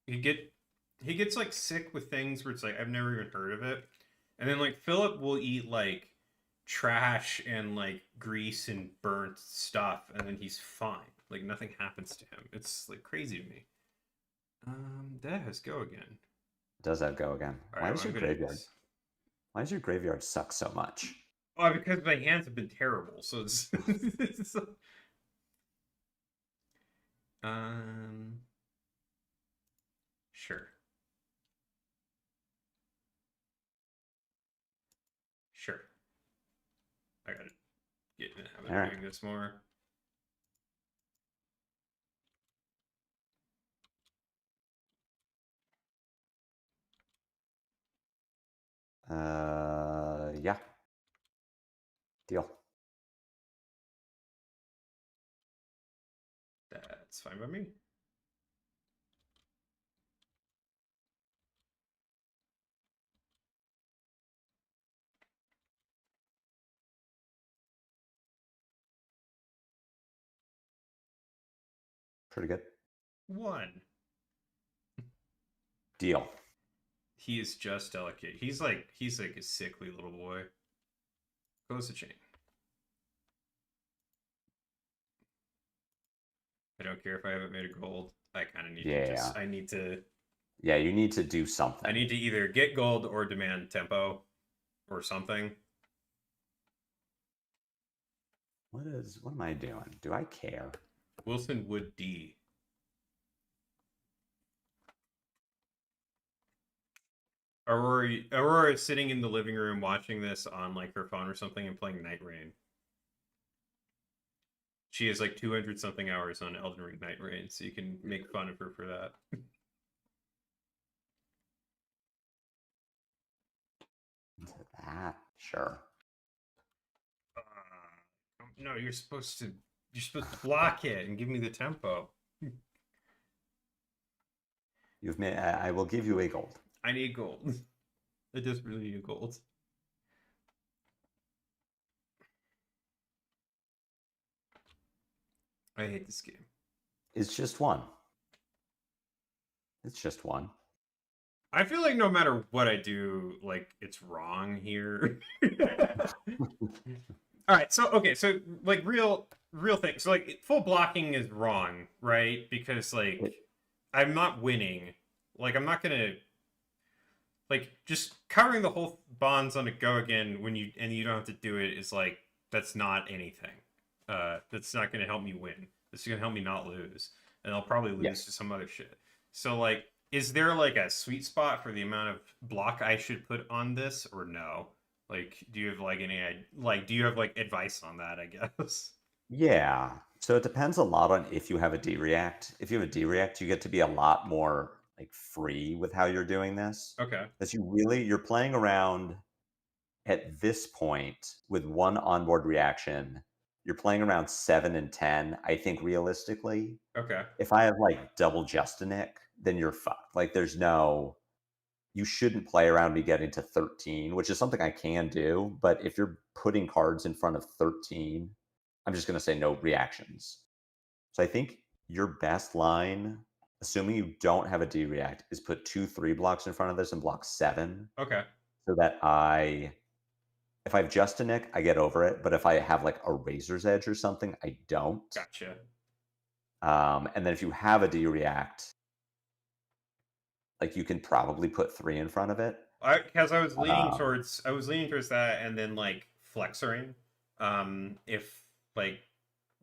He gets like sick with things where it's like I've never even heard of it. And then like Philip will eat like trash and like grease and burnt stuff and then he's fine. Like nothing happens to him. It's like crazy to me. That has go again. Does that go again? All Why right, does well, I'm your gonna graveyard? Why does your graveyard suck so much? Oh, because my hands have been terrible. So it's, it's um sure. Sure. I gotta get in the habit All of right. doing this more. Yeah. Deal. That's fine by me. Pretty good. One. Deal. He is just delicate. He's like a sickly little boy. Close the chain. I don't care if I haven't made a gold. I kind of need to just. I need to. Yeah, you need to do something. I need to either get gold or demand tempo, or something. What am I doing? Do I care? Wilson would D. Aurora is sitting in the living room watching this on like her phone or something and playing Night Rain. She has like 200 something hours on Elden Ring Night Rain, so you can make fun of her for that. That sure. No, you're supposed to block it and give me the tempo. You've made. I will give you a gold. I need gold. I desperately need gold. I hate this game. It's just one. It's just one. I feel like no matter what I do, like it's wrong here. All right, so okay, so like real thing. So like full blocking is wrong, right? Because like I'm not winning. Like I'm not gonna like just covering the whole bonds on a go again when you don't have to do it is like that's not anything. That's not gonna help me win. This is gonna help me not lose, and I'll probably lose to some other shit. So like, is there like a sweet spot for the amount of block I should put on this, or no? Like, do you have like any like do you have like advice on that? I guess. Yeah. So it depends a lot on if you have a D-React. If you have a D-React, you get to be a lot more like free with how you're doing this. Okay. Because you're playing around at this point with one onboard reaction. You're playing around 7 and 10, I think realistically. Okay. If I have like double Justinic, then you're fucked. Like you shouldn't play around me getting to 13, which is something I can do. But if you're putting cards in front of 13, I'm just going to say no reactions. So I think your best line, assuming you don't have a D react, is put 2-3 blocks in front of this and block 7. Okay. So that if I have Justinic, I get over it. But if I have like a Razor's Edge or something, I don't. Gotcha. And then if you have a D react, like you can probably put 3 in front of it. Because I was leaning towards that, and then like flexering, if like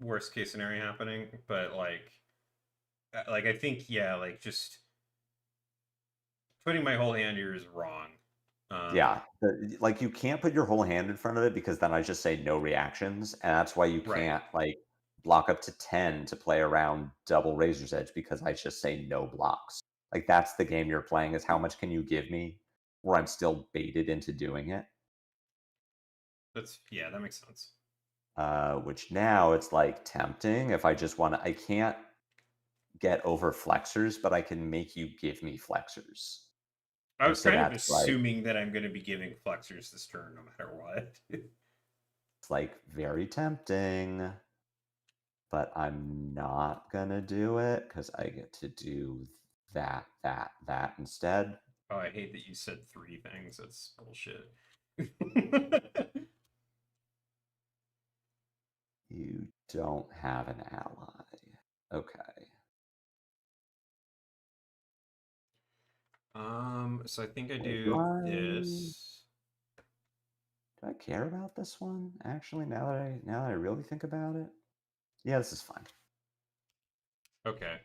worst case scenario happening, but like I think yeah, like just putting my whole hand here is wrong. Yeah, like you can't put your whole hand in front of it because then I just say no reactions, and that's why you can't like block up to 10 to play around double Razor's Edge because I just say no blocks. Like that's the game you're playing is how much can you give me where I'm still baited into doing it. That makes sense. Which now it's like tempting if I just want to. I can't get over flexors, but I can make you give me flexors. I was kind of assuming that I'm going to be giving flexors this turn no matter what. It's like very tempting. but I'm not gonna do it because I get to do that instead. Oh, I hate that you said 3 things. That's bullshit. You don't have an ally. Okay. So I think I Wait, do this. Do I care about this one? Actually, now that I really think about it, yeah, this is fine. Okay.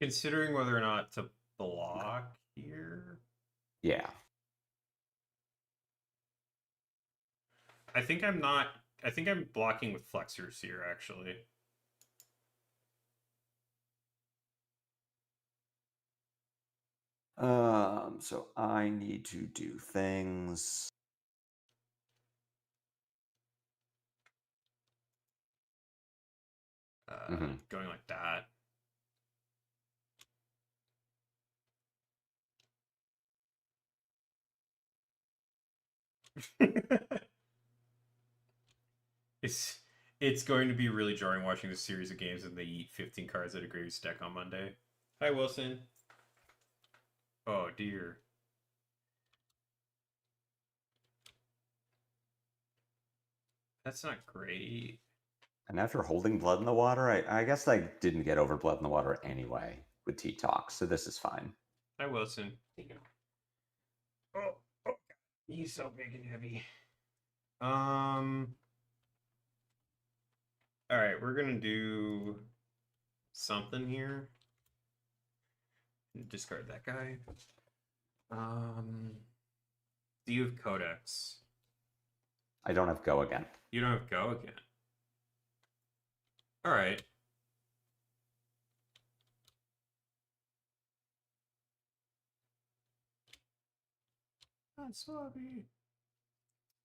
Considering whether or not to block here, Yeah. I think I'm not. I think I'm blocking with flexors here, actually. So I need to do things. Going like that. It's going to be really jarring watching this series of games and they eat 15 cards at a gravy stack on Monday. Hi, Wilson. Oh, dear. That's not great. And after holding Blood in the Water, I guess I didn't get over Blood in the Water anyway with T-Talk, so this is fine. Hi, Wilson. Oh, oh, he's so big and heavy. All right, we're gonna do something here. Discard that guy. Do you have Codex? I don't have Go again. You don't have Go again. All right. That's sorry.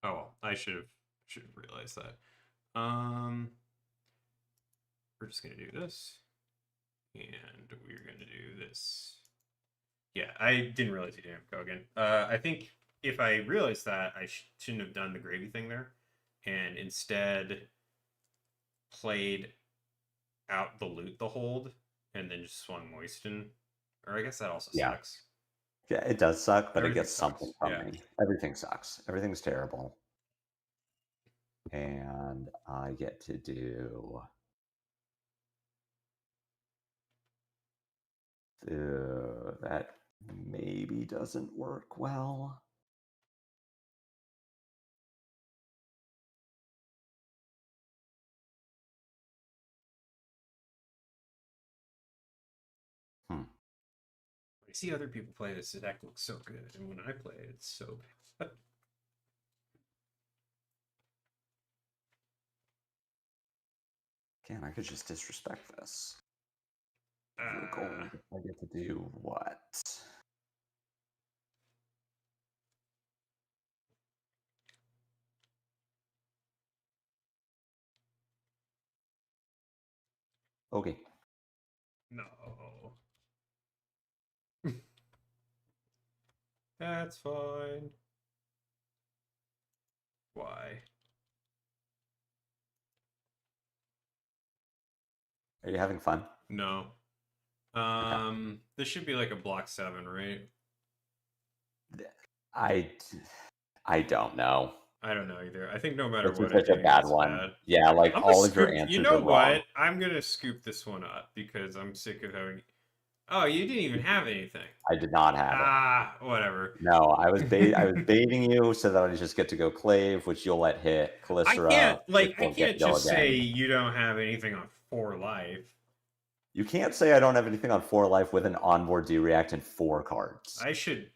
Oh well, I should have realized that. We're just gonna do this, and we're gonna do this. Yeah, I didn't realize you didn't have Go again. I think if I realized that, I shouldn't have done the gravy thing there, and instead played out the loot the hold, and then just swung Moisten. Or I guess that also sucks. Yeah, it does suck, but Everything it gets something sucks. from me. Everything sucks. Everything's terrible. And I get to do that maybe doesn't work well. I see other people play this, the deck looks so good, and when I play it, it's so bad. Again, I could just disrespect this. Gold. I get to do what? Okay. No. That's fine. Why? Are you having fun? No. This should be like a block 7, right? I don't know. I don't know either. I think no matter This what, is such a bad one. Bad. Yeah, like all of your answers. You know are what? Wrong. I'm gonna scoop this one up because I'm sick of having. Oh, you didn't even have anything. I did not have it. Whatever. No, I was baiting you so that I just get to go Clave, which you'll let hit. Calyssera. I can't just say you don't have anything on 4 life. You can't say I don't have anything on 4 life with an onboard D-React and 4 cards. They should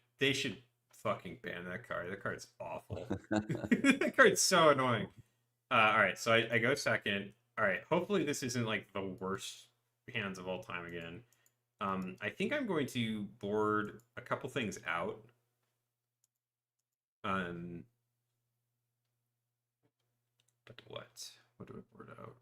fucking ban that card. That card's awful. That card's so annoying. All right, so I go second. All right, hopefully this isn't like the worst hands of all time again. I think I'm going to board a couple things out. But what? What do I board out?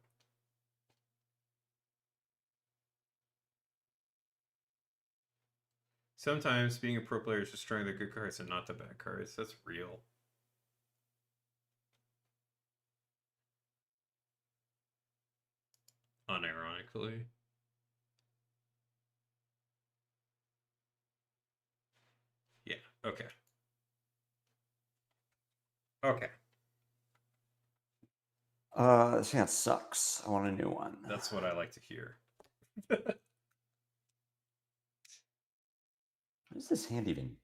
Sometimes being a pro player is just destroying the good cards and not the bad cards. That's real. Unironically. Yeah, okay. Okay. This hand sucks. I want a new one. That's what I like to hear. What does this hand even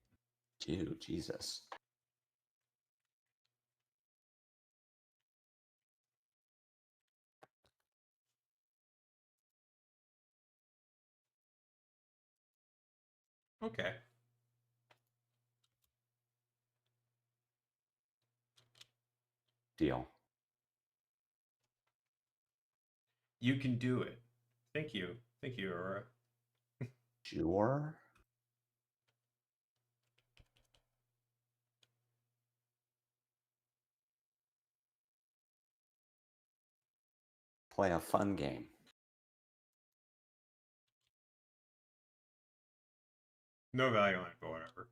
do? Jesus. Okay. Deal. You can do it. Thank you. Thank you, Aurora. Sure. Play a fun game. No value on it, but whatever.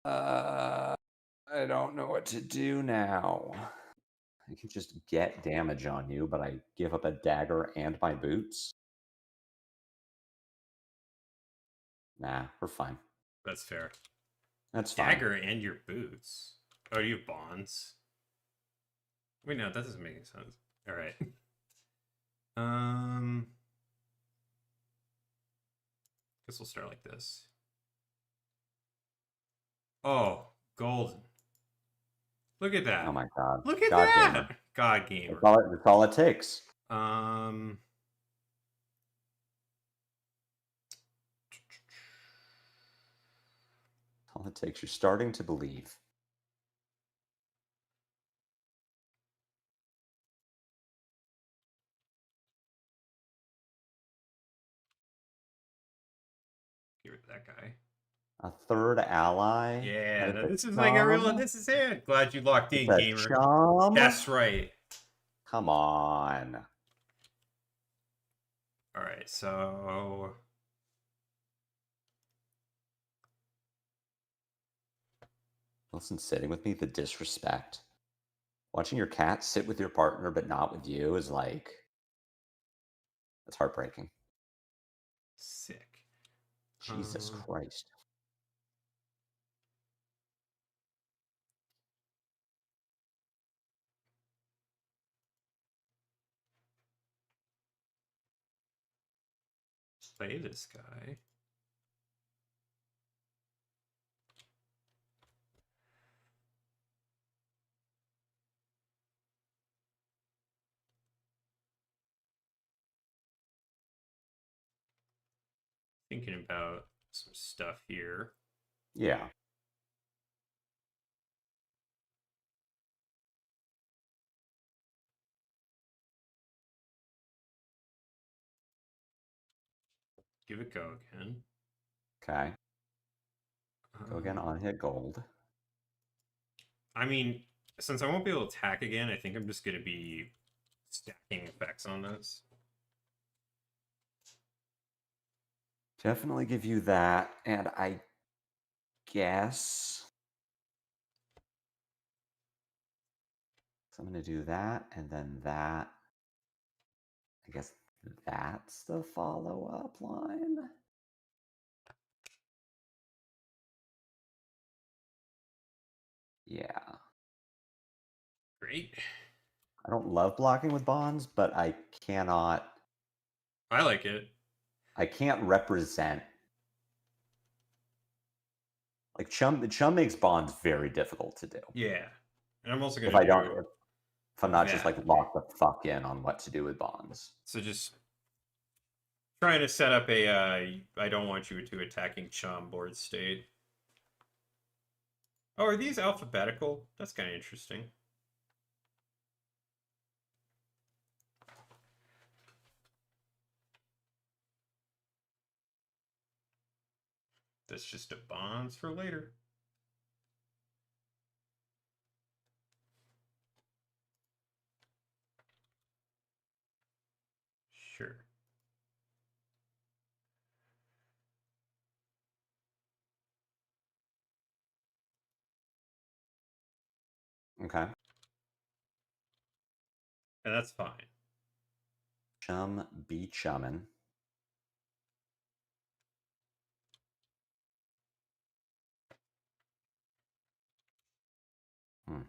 I don't know what to do now. I can just get damage on you, but I give up a dagger and my boots. Nah, we're fine. That's fair. That's fine. Dagger and your boots. Oh, you have bonds. Wait, no, that doesn't make any sense. All right. Guess we'll start like this. Oh, golden. Look at that. Oh my god. Look at God that. Gamer. God gamer. That's all it takes. All it takes. You're starting to believe. Get rid of that guy. A third ally. Yeah, this is like a real. This is it. Glad you locked in, gamer. Chum? That's right. Come on. All right, so Listen, sitting with me, the disrespect. Watching your cat sit with your partner but not with you is like, that's heartbreaking. sick. Jesus Christ. Play this guy. Thinking about some stuff here. Yeah. Give it go again. Okay. Go again on hit gold. I mean, since I won't be able to attack again, I think I'm just going to be stacking effects on this. Definitely give you that, and I guess so I'm going to do that, and then that. I guess that's the follow-up line. Yeah. Great. I don't love blocking with bonds, but I cannot. I like it. I can't represent. Like Chum makes bonds very difficult to do. Yeah. And I'm also going If to I don't, if I'm not just that. like locked the fuck in on what to do with bonds. So just Trying to set up a I don't want you to attacking Chum board state. Oh, are these alphabetical? That's kind of interesting. That's just a bonds for later. Sure. Okay. And that's fine. Chum be chummin'. Hmm.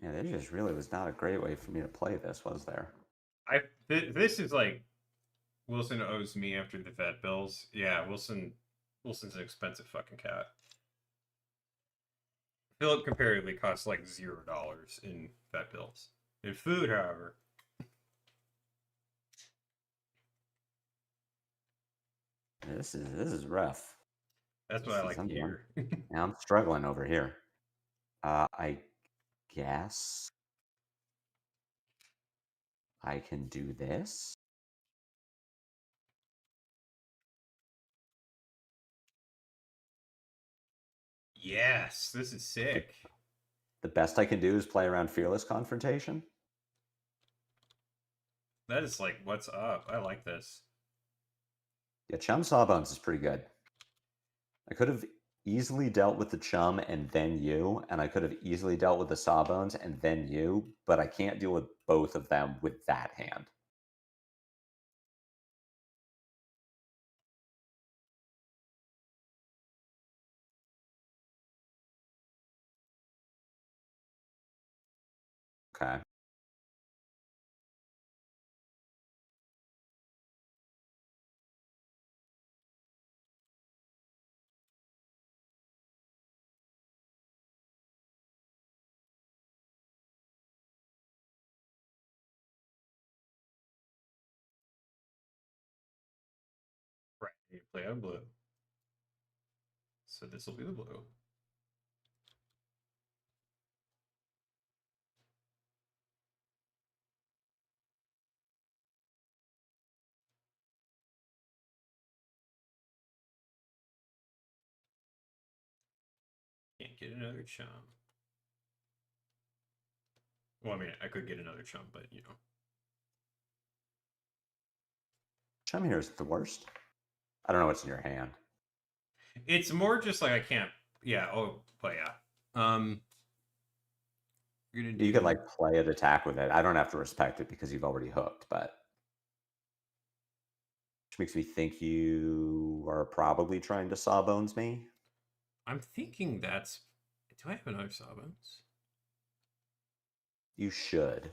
Yeah, that just really was not a great way for me to play this, was there? This is like Wilson owes me after the vet bills. Yeah, Wilson's an expensive fucking cat. Philip comparatively costs like $0 in vet bills. In food, however, This is rough. that's what I like to hear. Yeah, I'm struggling over here. I guess I can do this. Yes, this is sick. The best I can do is play around Fearless Confrontation. That is like, what's up? I like this. Yeah, Chum Sawbones is pretty good. I could have easily dealt with the Chum and then you, and I could have easily dealt with the Sawbones and then you, but I can't deal with both of them with that hand. Okay. Right, you play out blue. So this will be the blue. Can't get another Chum. Well, I mean, I could get another Chum, but you know. Chum here is the worst. I don't know what's in your hand. It's more just like I can't. Yeah. Oh, but yeah. You're gonna do. You could like play an attack with it. I don't have to respect it because you've already hooked, but which makes me think you are probably trying to Sawbones me. I'm thinking that's. Do I have another Sawbones? You should.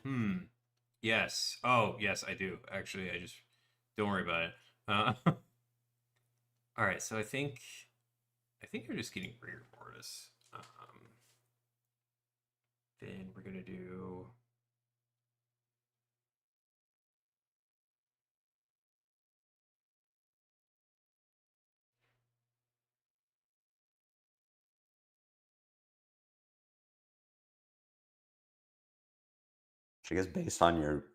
Yes. Oh, yes, I do. Actually, I just don't worry about it. All right. So I think you're just getting rigor mortis. Then we're gonna do. I guess based on your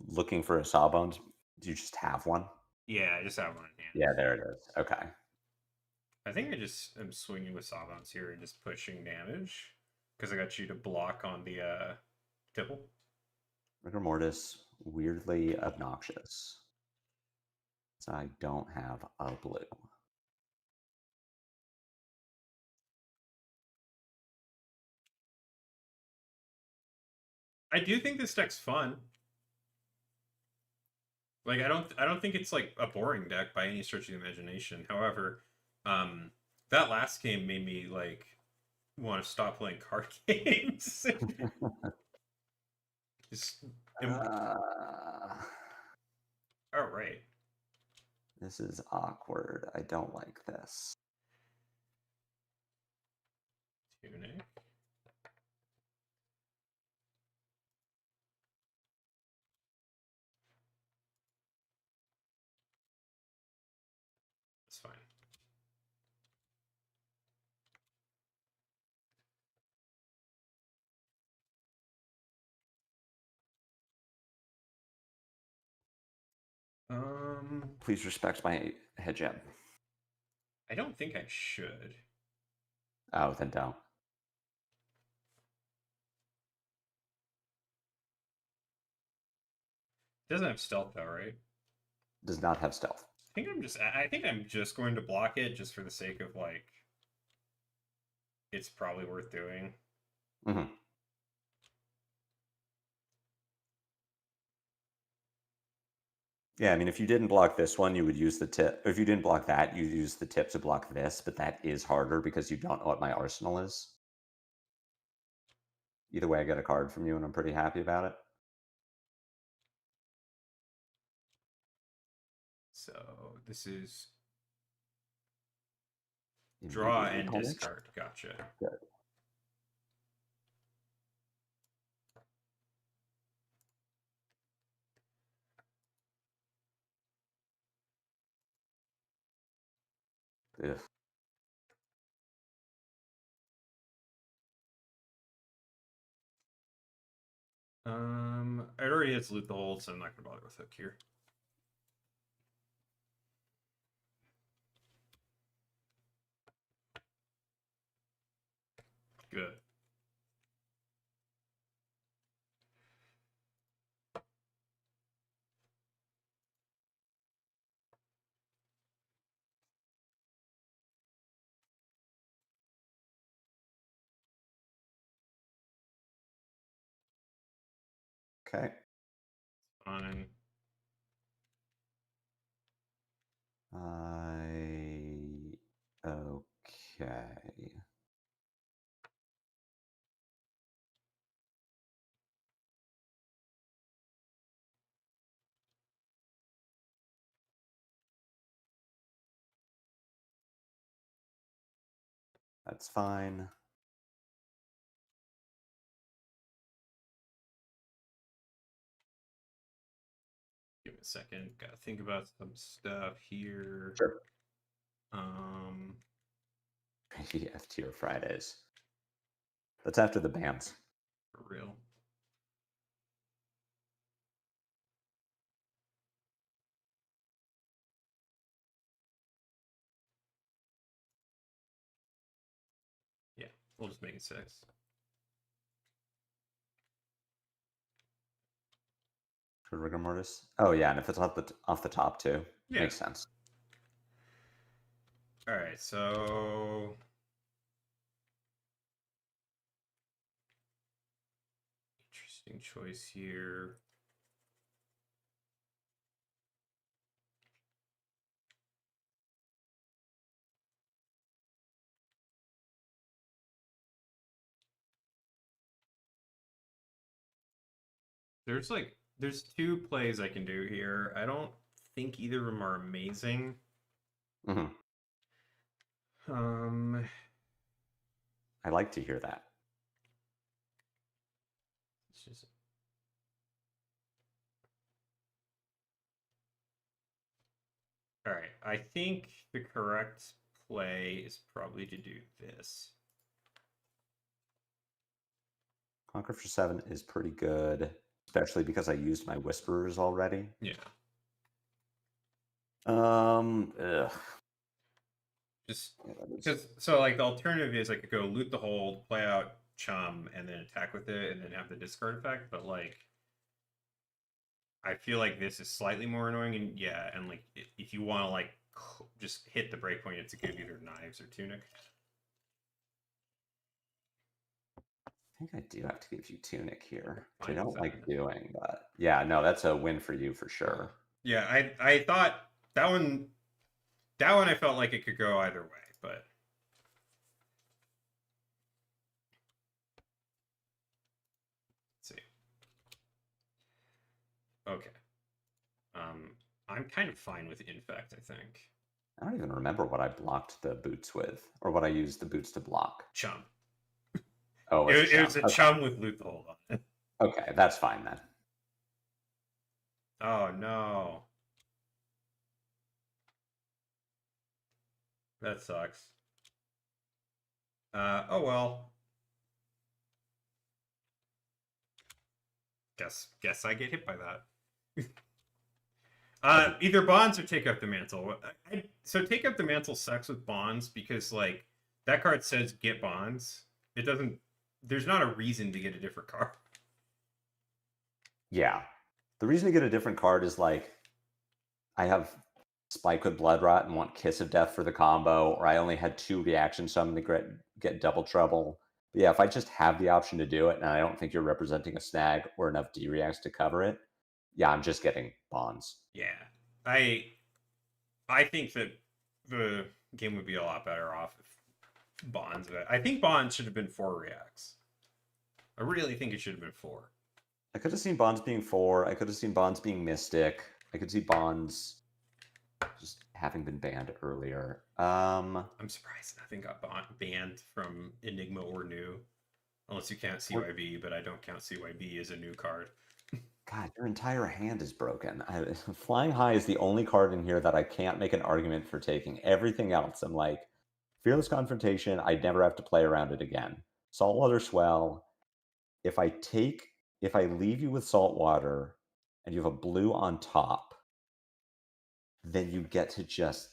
looking for a Sawbones, do you just have one? Yeah, I just have one in hand. Yeah, there it is. Okay. I think I just am swinging with Sawbones here and just pushing damage because I got you to block on the tipple. Rigor Mortis, weirdly obnoxious. So I don't have a blue. I do think this deck's fun. Like I don't think it's like a boring deck by any stretch of the imagination. However, that last game made me like want to stop playing card games. Just all right. This is awkward. I don't like this. Tunic. Please respect my head jab. I don't think I should. Oh, then don't. Doesn't have stealth though, right? Does not have stealth. I think I'm just going to block it just for the sake of like it's probably worth doing. Mm-hmm. Yeah, I mean, if you didn't block this one, you would use the tip. If you didn't block that, you use the tip to block this, but that is harder because you don't know what my arsenal is. Either way, I get a card from you, and I'm pretty happy about it. So this is draw and discard. Gotcha. Good. Ugh. I already had to loot the hold, so I'm not gonna bother with hook here. Good. Okay. Fine. Okay. That's fine. Give me a second. Gotta think about some stuff here. Sure. Um, F tier Fridays. That's after the bans. for real. Yeah, we'll just make it 6. For rigor mortis. Oh yeah, and if it's off the top too, Yeah. makes sense. All right, so interesting choice here. There's 2 plays I can do here. I don't think either of them are amazing. Mm-hmm. I like to hear that. It's just all right. I think the correct play is probably to do this. Conquer for 7 is pretty good, especially because I used my Whisperers already. Yeah. Ugh. Just because, so like the alternative is I could go loot the hold, play out Chum, and then attack with it, and then have the discard effect. But like, I feel like this is slightly more annoying, and yeah, and like if you want to like just hit the breakpoint, it's a good either knives or tunic. I think I do have to give you Tunic here, which I Fine don't with like that. doing, but yeah, no, that's a win for you for sure. Yeah, I thought that one I felt like it could go either way, but let's see. Okay. I'm kind of fine with infect, I think. I don't even remember what I blocked the boots with, or what I used the boots to block. Chum. Oh, It was a okay. Chum with loot the hold on it. Okay, that's fine then. Oh no. That sucks. Oh well. Guess I get hit by that. Either bonds or take up the mantle. So take up the mantle sucks with bonds because like that card says get bonds. It doesn't. There's not a reason to get a different card. Yeah. The reason to get a different card is like I have Spike with Blood Rot and want Kiss of Death for the combo, or I only had 2 reactions, so I'm going to get Double Trouble. But yeah, if I just have the option to do it and I don't think you're representing a snag or enough D-reacts to cover it, yeah, I'm just getting bonds. Yeah, I think that the game would be a lot better off if bonds. I think bonds should have been 4 reacts. I really think it should have been 4. I could have seen bonds being 4. I could have seen bonds being Mystic. I could see bonds just having been banned earlier. I'm surprised nothing got banned from Enigma or New. Unless you count CYB, but I don't count CYB as a new card. God, your entire hand is broken. Flying High is the only card in here that I can't make an argument for taking. Everything else, I'm like, Fearless Confrontation, I'd never have to play around it again. Saltwater Swell, if I leave you with Saltwater and you have a blue on top, then you get to just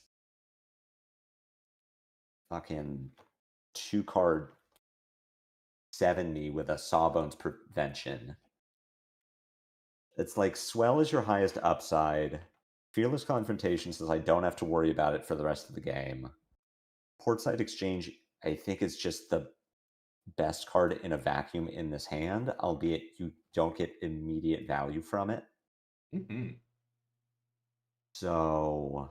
fucking 2-card 7 me with a Sawbones Prevention. It's like Swell is your highest upside. Fearless Confrontation says I don't have to worry about it for the rest of the game. Portside Exchange, I think, is just the best card in a vacuum in this hand, albeit you don't get immediate value from it. Mm-hmm. So...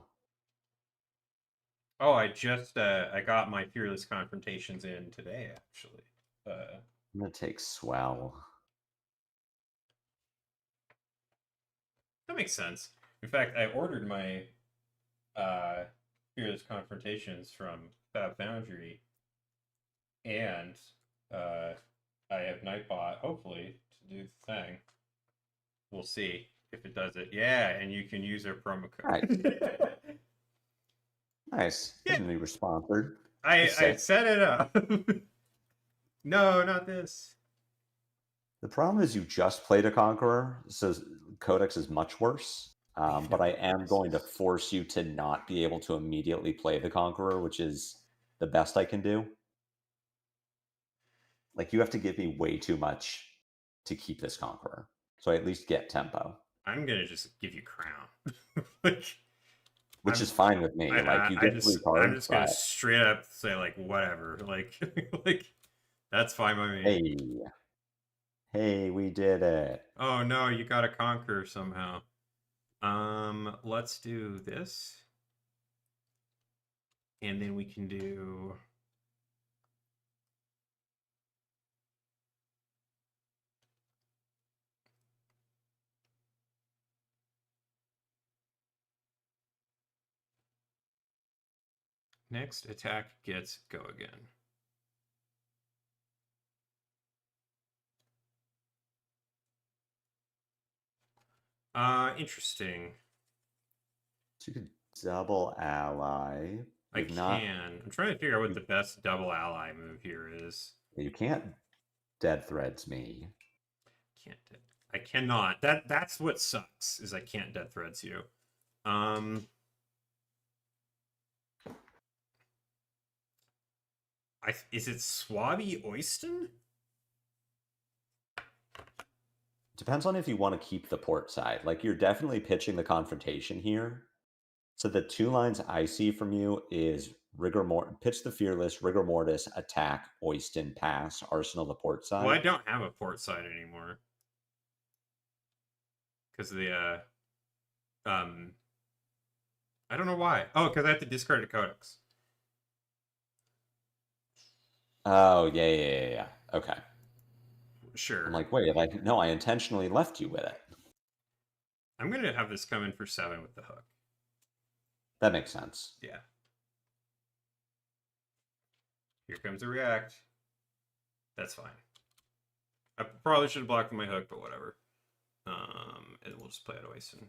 Oh, I just I got my Fearless Confrontations in today, actually. I'm going to take Swell. That makes sense. In fact, I ordered my Fearless Confrontations from Fab Foundry, and I have Nightbot, hopefully, to do the thing. We'll see if it does it. Yeah, and you can use our promo code. Right. Nice. Yeah. Isn't he sponsored? I set it up. No, not this. The problem is you just played a Conqueror, so Codex is much worse. But I am going to force you to not be able to immediately play the Conqueror, which is the best I can do. Like, you have to give me way too much to keep this Conqueror. So I at least get tempo. I'm going to just give you Crown. Like, which is fine with me. Like, you get 3 cards. I'm just going to straight up say, like, whatever. Like, like, that's fine by me. Hey, we did it. Oh, no, you got to conquer somehow. Let's do this. And then we can do... Next attack gets go again. Interesting. So you could double ally. I can. I'm trying to figure out what the best double ally move here is. You can't dead threads me. Can't. I cannot. That's what sucks, is I can't dead threads you. Is it Swabby Oyston? Depends on if you want to keep the port side. Like, you're definitely pitching the confrontation here. So the 2 lines I see from you is pitch the Fearless, Rigor Mortis, attack, Oyston, pass, Arsenal the port side. Well, I don't have a port side anymore. Because the I don't know why. Oh, because I have to discard a Codex. Oh, yeah. Okay. Sure. I'm like, wait, I intentionally left you with it. I'm going to have this come in for 7 with the hook. That makes sense. Yeah. Here comes a react. That's fine. I probably should have blocked my hook, but whatever. And we'll just play it Oyston.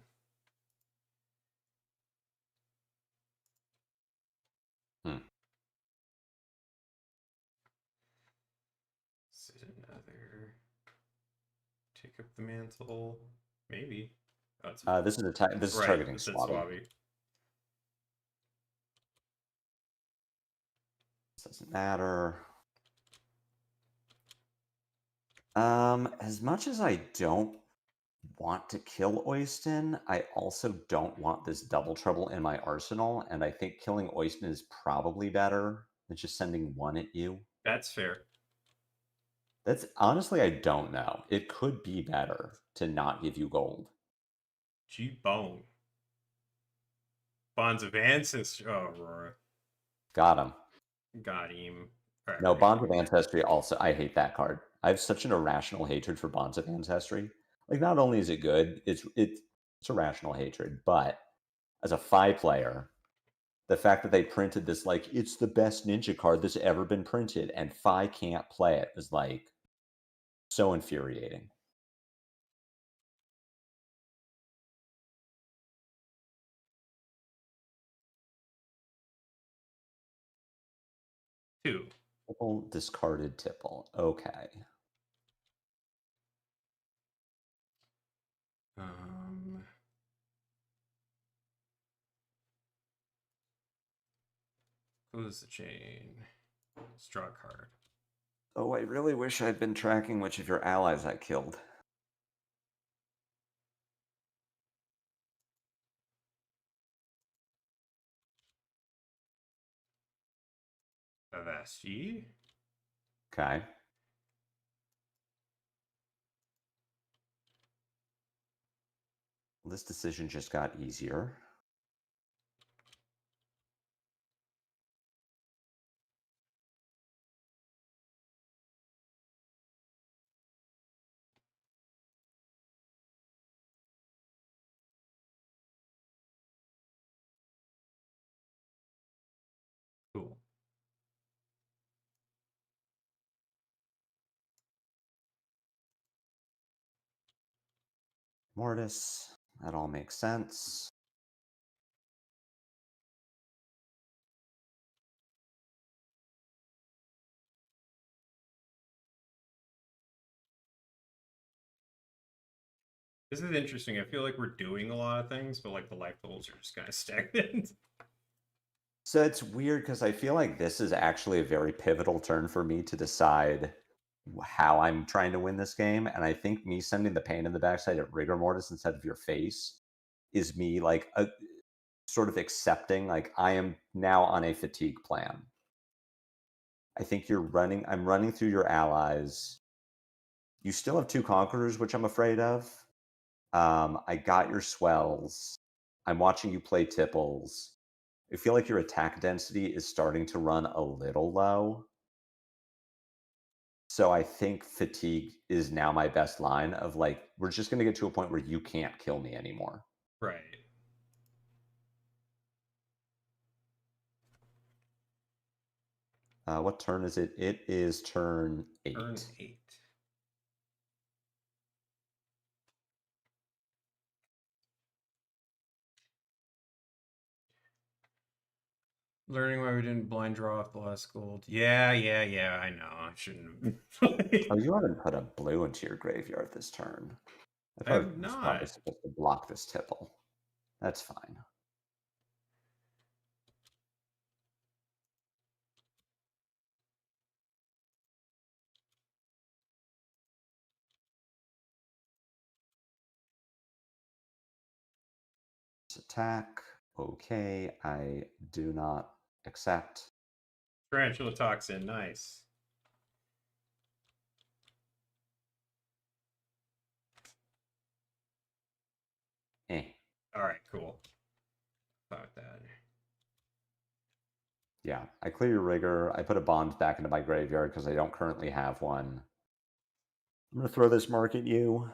Sit another. Take up the mantle. Maybe. This is this is right, targeting it's Swabby. Swabby. Doesn't matter. As much as I don't want to kill Oyston, I also don't want this double trouble in my arsenal, and I think killing Oyston is probably better than just sending one at you. That's fair. That's honestly, I don't know. It could be better to not give you gold. G-Bone. Bonds of Ancestry. Oh, Aurora. Got him. Got him. Right, No, Bonds of Ancestry also, I hate that card. I have such an irrational hatred for Bonds of Ancestry. Like, not only is it good, it's a rational hatred, but as a Fi player, the fact that they printed this, like, it's the best ninja card that's ever been printed, and Fi can't play it is, like, so infuriating. Two. Tipple, discarded Tipple. Okay. Close the chain. Straw card. Oh, I really wish I'd been tracking which of your allies I killed. Avasti. Okay. This decision just got easier. Cool. Mortis. That all makes sense. This is interesting. I feel like we're doing a lot of things, but like the life totals are just kind of stagnant. So it's weird because I feel like this is actually a very pivotal turn for me to decide how I'm trying to win this game. And I think me sending the pain in the backside at Rigor Mortis instead of your face is me like sort of accepting like I am now on a fatigue plan. I think I'm running through your allies. You still have two Conquerors, which I'm afraid of. I got your Swells. I'm watching you play Tipples. I feel like your attack density is starting to run a little low. So I think fatigue is now my best line of like, we're just going to get to a point where you can't kill me anymore. Right. What turn is it? It is turn 8. Turn 8. Learning why we didn't blind draw off the last gold. Yeah, I know. I shouldn't have. Oh, you haven't put a blue into your graveyard this turn. I I thought have I was probably not. supposed to block this Tipple. That's fine. Attack. Okay, I do not accept. Tarantula Toxin, nice. Alright, cool. Thought that. Yeah, I clear your Rigor. I put a Bond back into my graveyard because I don't currently have one. I'm going to throw this mark at you.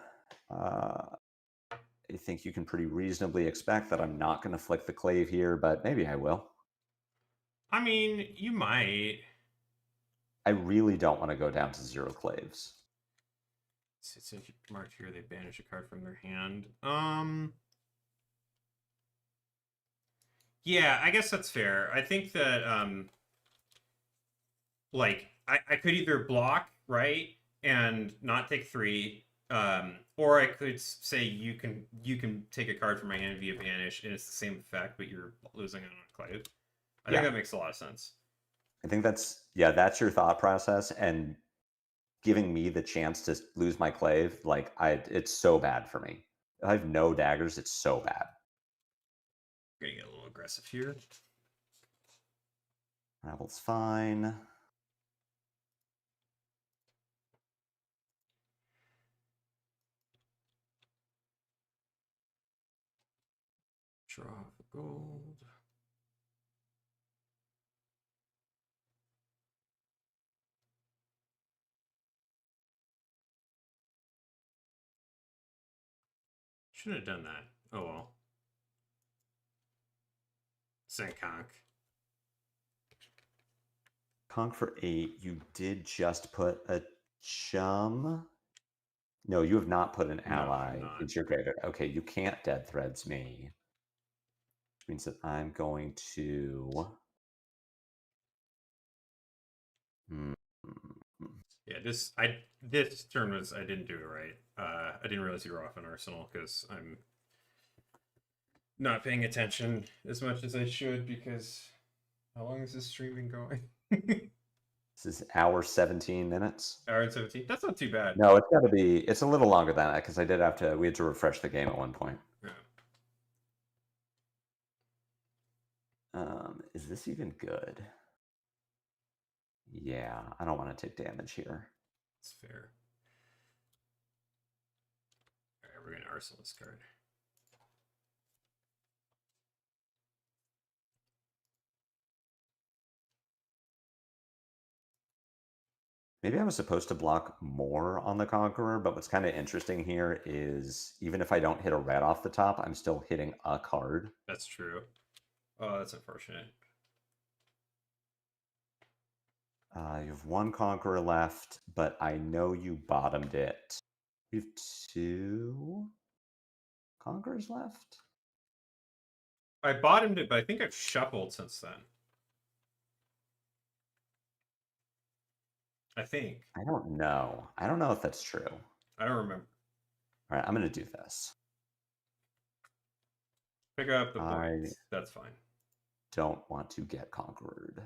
I think you can pretty reasonably expect that I'm not going to flick the Clave here, but maybe I will. I mean, you might. I really don't want to go down to 0 Claves. Since you marked here, they banish a card from their hand. Yeah, I guess that's fair. I think that, like, I could either block, right, and not take 3, Or I could say you can take a card from my hand via banish, and it's the same effect, but you're losing it on Clave. I think that makes a lot of sense. I think that's your thought process, and giving me the chance to lose my Clave, like it's so bad for me. If I have no daggers, it's so bad. I'm gonna get a little aggressive here. Ravel's fine. Draw for gold. Shouldn't have done that. Oh well. Sent conk. Conk for 8. You did just put a chum. No, you have not put an ally into your graveyard. Okay, you can't Dead Threads me. Which means that I'm going to... Yeah, this turn was I didn't do it right. I didn't realize you were off an arsenal because I'm not paying attention as much as I should because how long is this stream been going? This is hour 17 minutes. Hour and 17. That's not too bad. No, it's got to be. It's a little longer than that because we had to refresh the game at one point. Yeah. Is this even good? Yeah, I don't want to take damage here. That's fair. All right, we're gonna arsenal this card. Maybe I was supposed to block more on the Conqueror, but what's kind of interesting here is even if I don't hit a red off the top, I'm still hitting a card. That's true. Oh, that's unfortunate. You have one Conqueror left, but I know you bottomed it. You have 2 Conquerors left? I bottomed it, but I think I've shuffled since then. I think. I don't know. I don't know if that's true. I don't remember. All right, I'm going to do this. Pick up the points. That's fine. Don't want to get conquered.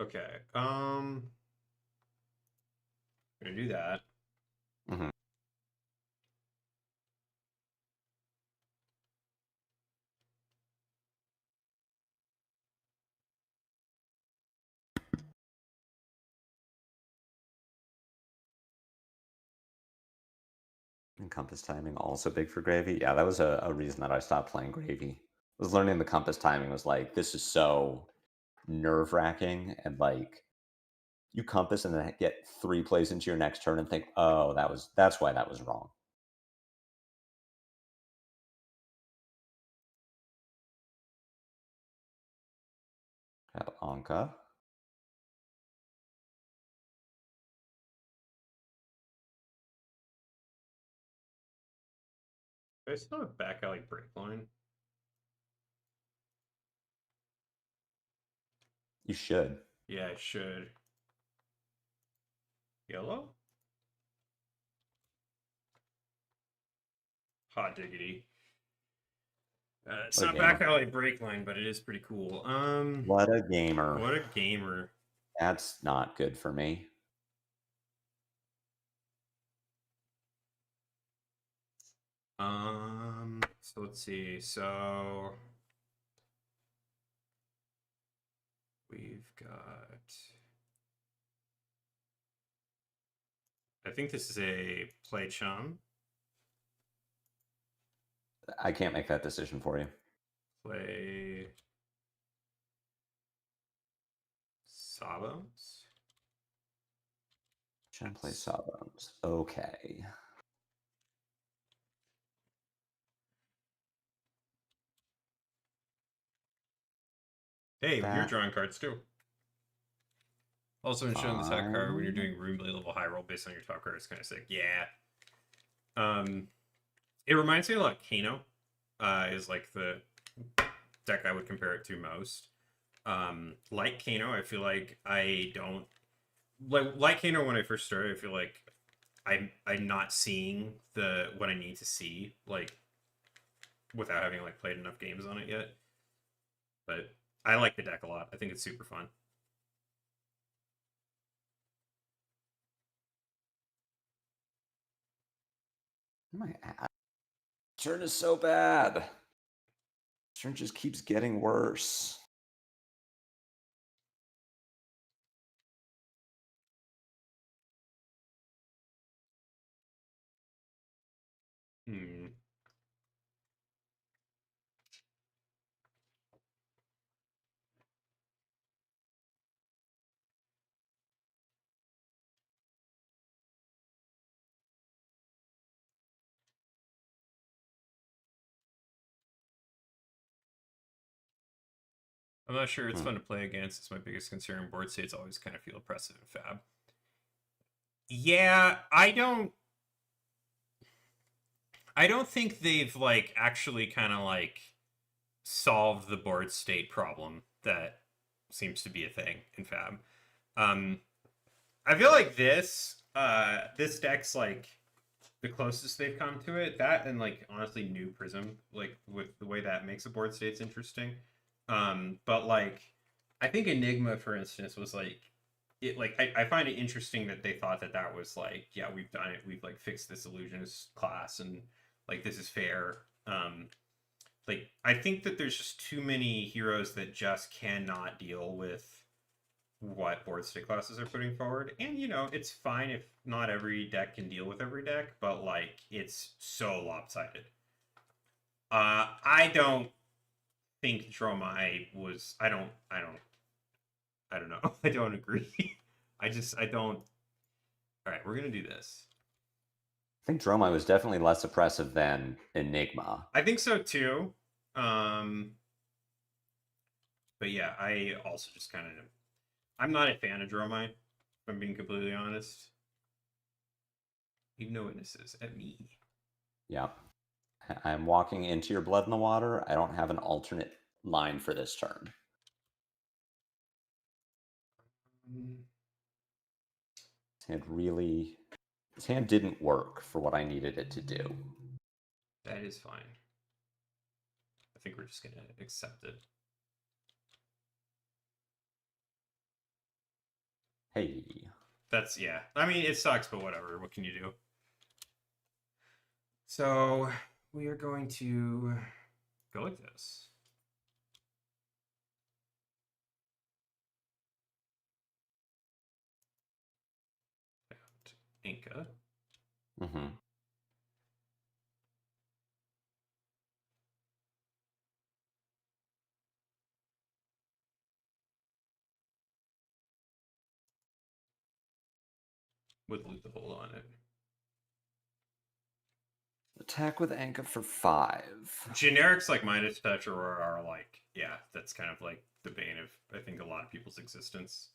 Okay. I'm gonna do that. Mm-hmm. And compass timing also big for gravy. Yeah, that was a reason that I stopped playing gravy. I was learning the compass timing was like, this is so nerve-wracking, and like you compass and then get 3 plays into your next turn and think, oh, that's why that was wrong. Have Anka. Do I still have back alley break line? You should. Yeah, I should. Yellow? Hot diggity. It's not back alley break line, but it is pretty cool. What a gamer. What a gamer. That's not good for me. So let's see. So we've got, I think this is a play chum. I can't make that decision for you. Play Sawbones. Chum play Sawbones. Okay. Hey, you're drawing cards too. Also, in showing the top card when you're Fine. doing room level high roll based on your top card is kind of sick. Yeah. It reminds me a lot of Kano. Is like the deck I would compare it to most. Like Kano, I feel like I don't like Kano when I first started. I feel like I'm not seeing the what I need to see like without having like played enough games on it yet. But I like the deck a lot. I think it's super fun. My turn is so bad. Turn just keeps getting worse. Hmm. I'm not sure. It's fun to play against. It's my biggest concern. Board states always kind of feel oppressive in Fab. Yeah, I don't think they've like actually kind of like solved the board state problem that seems to be a thing in Fab. Um, I feel like this deck's like the closest they've come to it. That and like honestly new Prism, like with the way that makes the board states interesting. But like I think Enigma, for instance, was like it like I find it interesting that they thought that that was like, yeah, we've done it, we've like fixed this illusionist class and like this is fair. Like I think that there's just too many heroes that just cannot deal with what board state classes are putting forward. And you know, it's fine if not every deck can deal with every deck, but like it's so lopsided. I don't think Dromai was I don't know. I don't agree. I don't. All right, we're gonna do this. I think Dromai was definitely less oppressive than Enigma. I think so too. Um, but yeah, I also just kind of I'm not a fan of Dromai. If I'm being completely honest. Leave no witnesses at me. Yeah. I'm walking into your blood in the water. I don't have an alternate line for this turn. This hand didn't work for what I needed it to do. That is fine. I think we're just gonna accept it. Hey. That's yeah. I mean, it sucks, but whatever. What can you do? So we are going to go like this. Inca. Mm-hmm. With loot the hold on it. Attack with Anka for 5. Generics like Midas Touch are like, yeah, that's kind of like the bane of I think a lot of people's existence.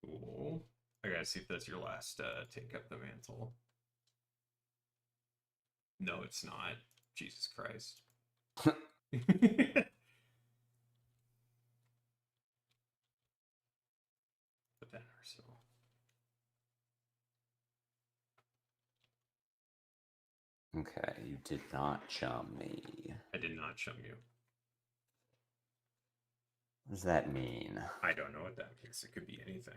Cool. I gotta see if that's your last take up the mantle. No, it's not. Jesus Christ. Put that in arsenal. Okay, you did not chum me. I did not chum you. What does that mean? I don't know what that means. It could be anything.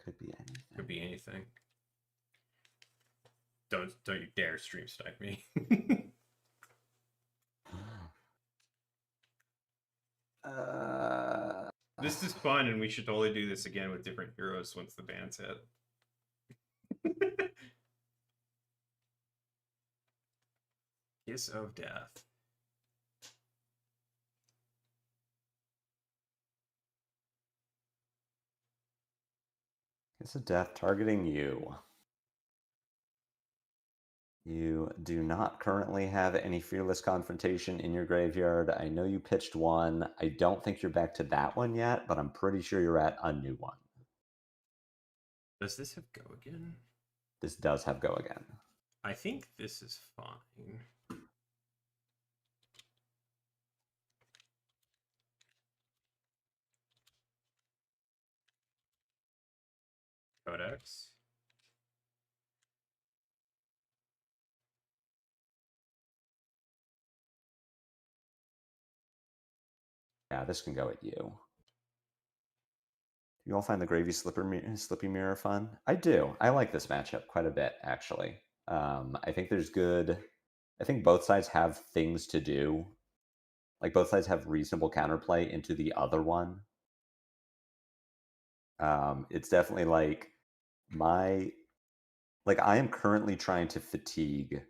Could be anything. Could be anything. Don't you dare stream snipe me. This is fun, and we should totally do this again with different heroes once the ban's hit. Kiss of Death. Kiss of Death targeting you. You do not currently have any Fearless Confrontation in your graveyard. I know you pitched one. I don't think you're back to that one yet, but I'm pretty sure you're at a new one. Does this have go again? This does have go again. I think this is fine. Codex. Yeah, this can go at you. You all find the Gravy Slippy Mirror fun? I do. I like this matchup quite a bit, actually. I think there's good... I think both sides have things to do. Like, both sides have reasonable counterplay into the other one. It's definitely like I am currently trying to fatigue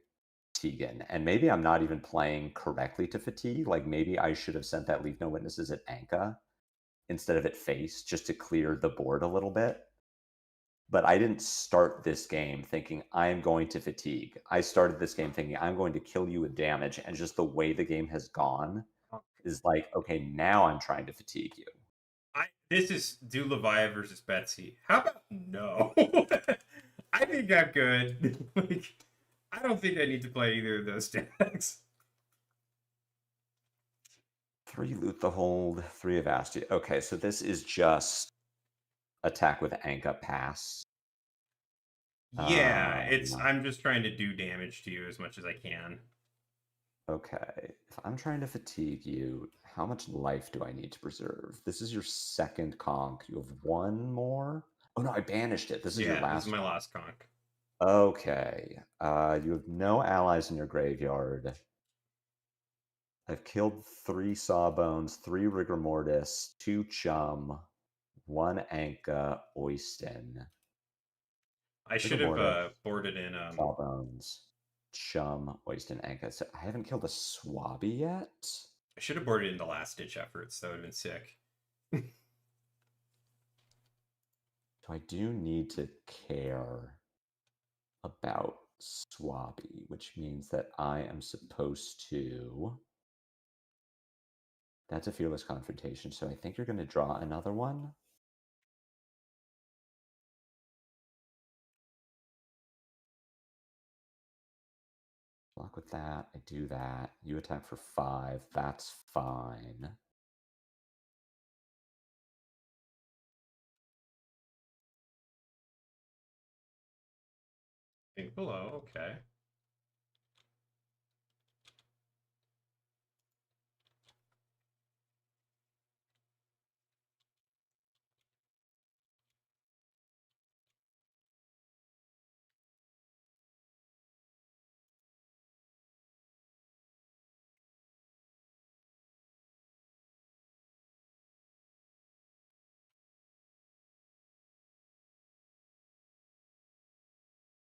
Tegan, and maybe I'm not even playing correctly to fatigue. Like, maybe I should have sent that Leave No Witnesses at Anka instead of at face, just to clear the board a little bit. But I didn't start this game thinking I'm going to fatigue. I started this game thinking I'm going to kill you with damage, and just the way the game has gone is like, okay, now I'm trying to fatigue you. This is do Leviah versus Betsy. How about no? I think I'm good. Like, I don't think I need to play either of those decks. 3 Loot the Hold, 3 Avasti. Okay, so this is just attack with Anka pass. Yeah, I'm just trying to do damage to you as much as I can. Okay, if I'm trying to fatigue you, how much life do I need to preserve? This is your second conch. You have one more? Oh no, I banished it. This is your last. This is my last conch. Okay, you have no allies in your graveyard. I've killed 3 Sawbones, 3 Rigor Mortis, 2 Chum, 1 Anka, Oyston. I should have boarded in Sawbones, Chum, Oyston, Anka. So I haven't killed a Swabby yet. I should have boarded in the last ditch efforts. That would have been sick. So I do need to care about Swabby, which means that I am supposed to... That's a Fearless Confrontation, so I think you're going to draw another one. Block with that, I do that. You attack for 5, that's fine. Think below, okay.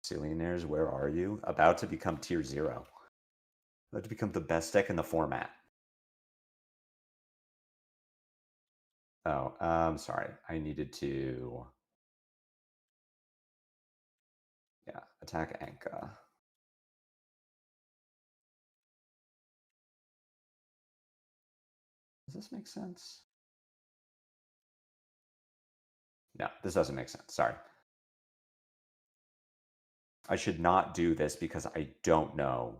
Zillionaires, where are you? About to become tier 0. About to become the best deck in the format. Oh, sorry. I needed to... Yeah, attack Anka. Does this make sense? No, this doesn't make sense. Sorry. I should not do this because I don't know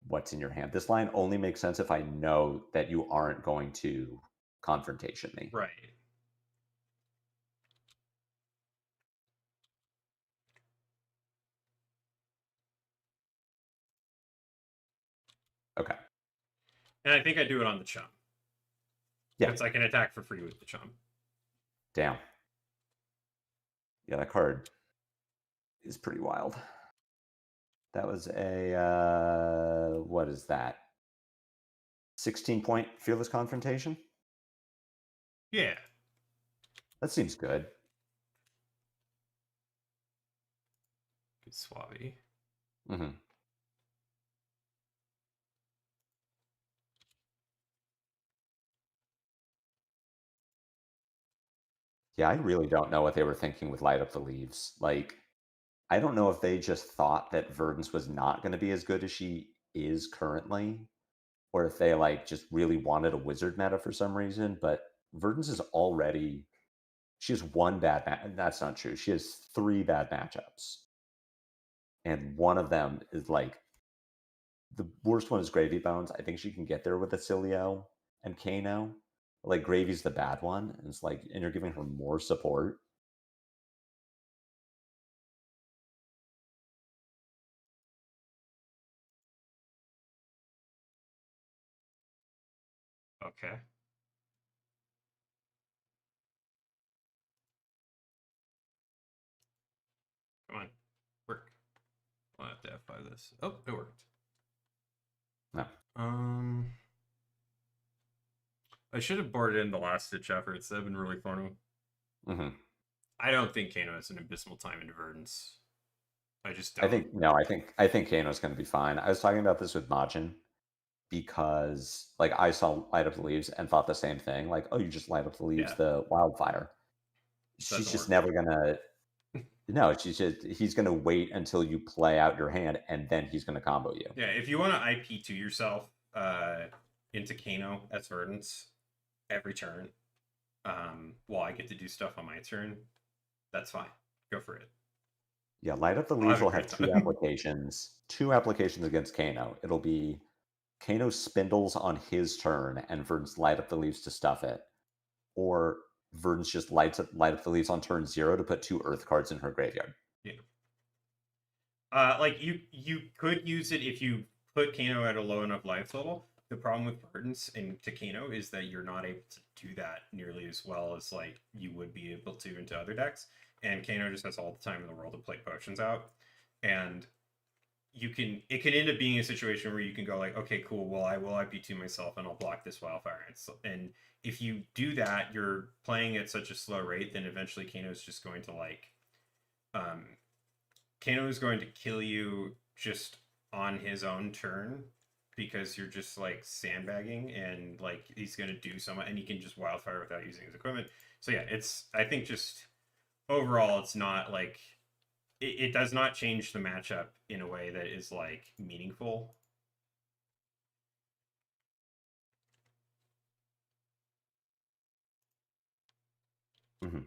what's in your hand. This line only makes sense if I know that you aren't going to confrontation me. Right. Okay. And I think I do it on the chum. Yeah. Because I can attack for free with the chum. Damn. Yeah, that card is pretty wild. That was a, what is that? 16-point Fearless Confrontation? Yeah. That seems good. Good Swabby. Mm-hmm. Yeah, I really don't know what they were thinking with Light Up the Leaves. Like, I don't know if they just thought that Verdance was not going to be as good as she is currently, or if they like just really wanted a wizard meta for some reason. But Verdance is already she has one bad that's not true. She has 3 bad matchups. And one of them is like the worst one is Gravy Bones. I think she can get there with Acilio and Kano. Like Gravy's the bad one, and it's like, and you're giving her more support. Okay. Come on. Work. I'll have to F5 this. Oh, it worked. No. I should have boarded in the last ditch efforts. That'd been really fun. Mm-hmm. I don't think Kano has an abysmal time in Verdance. I just I don't. think no. I think Kano's going to be fine. I was talking about this with Majin because like I saw light up the leaves and thought the same thing. Like, oh, you just light up the leaves, Yeah. the wildfire. She's Doesn't just work. never gonna. No, he's gonna wait until you play out your hand and then he's gonna combo you. Yeah, if you want to IP to yourself into Kano as Verdance every turn, while I get to do stuff on my turn, that's fine. Go for it. Yeah, light up the I'll leaves have a will great have two time. applications. Two applications against Kano. It'll be Kano spindles on his turn and Verdance light up the leaves to stuff it, or Verdance just light up the leaves on turn 0 to put 2 Earth cards in her graveyard. Yeah. Like you could use it if you put Kano at a low enough life total. The problem with Verdance and to Kano is that you're not able to do that nearly as well as like you would be able to into other decks. And Kano just has all the time in the world to play potions out. And it can end up being a situation where you can go like, okay, cool, well I will IP2 myself and I'll block this wildfire. And if you do that, you're playing at such a slow rate, then eventually Kano's just going to like um Kano is going to kill you just on his own turn because you're just like sandbagging and like he's going to do so much and he can just wildfire without using his equipment. So yeah, it's I think just overall it's not like it does not change the matchup in a way that is like meaningful. Mm-hmm.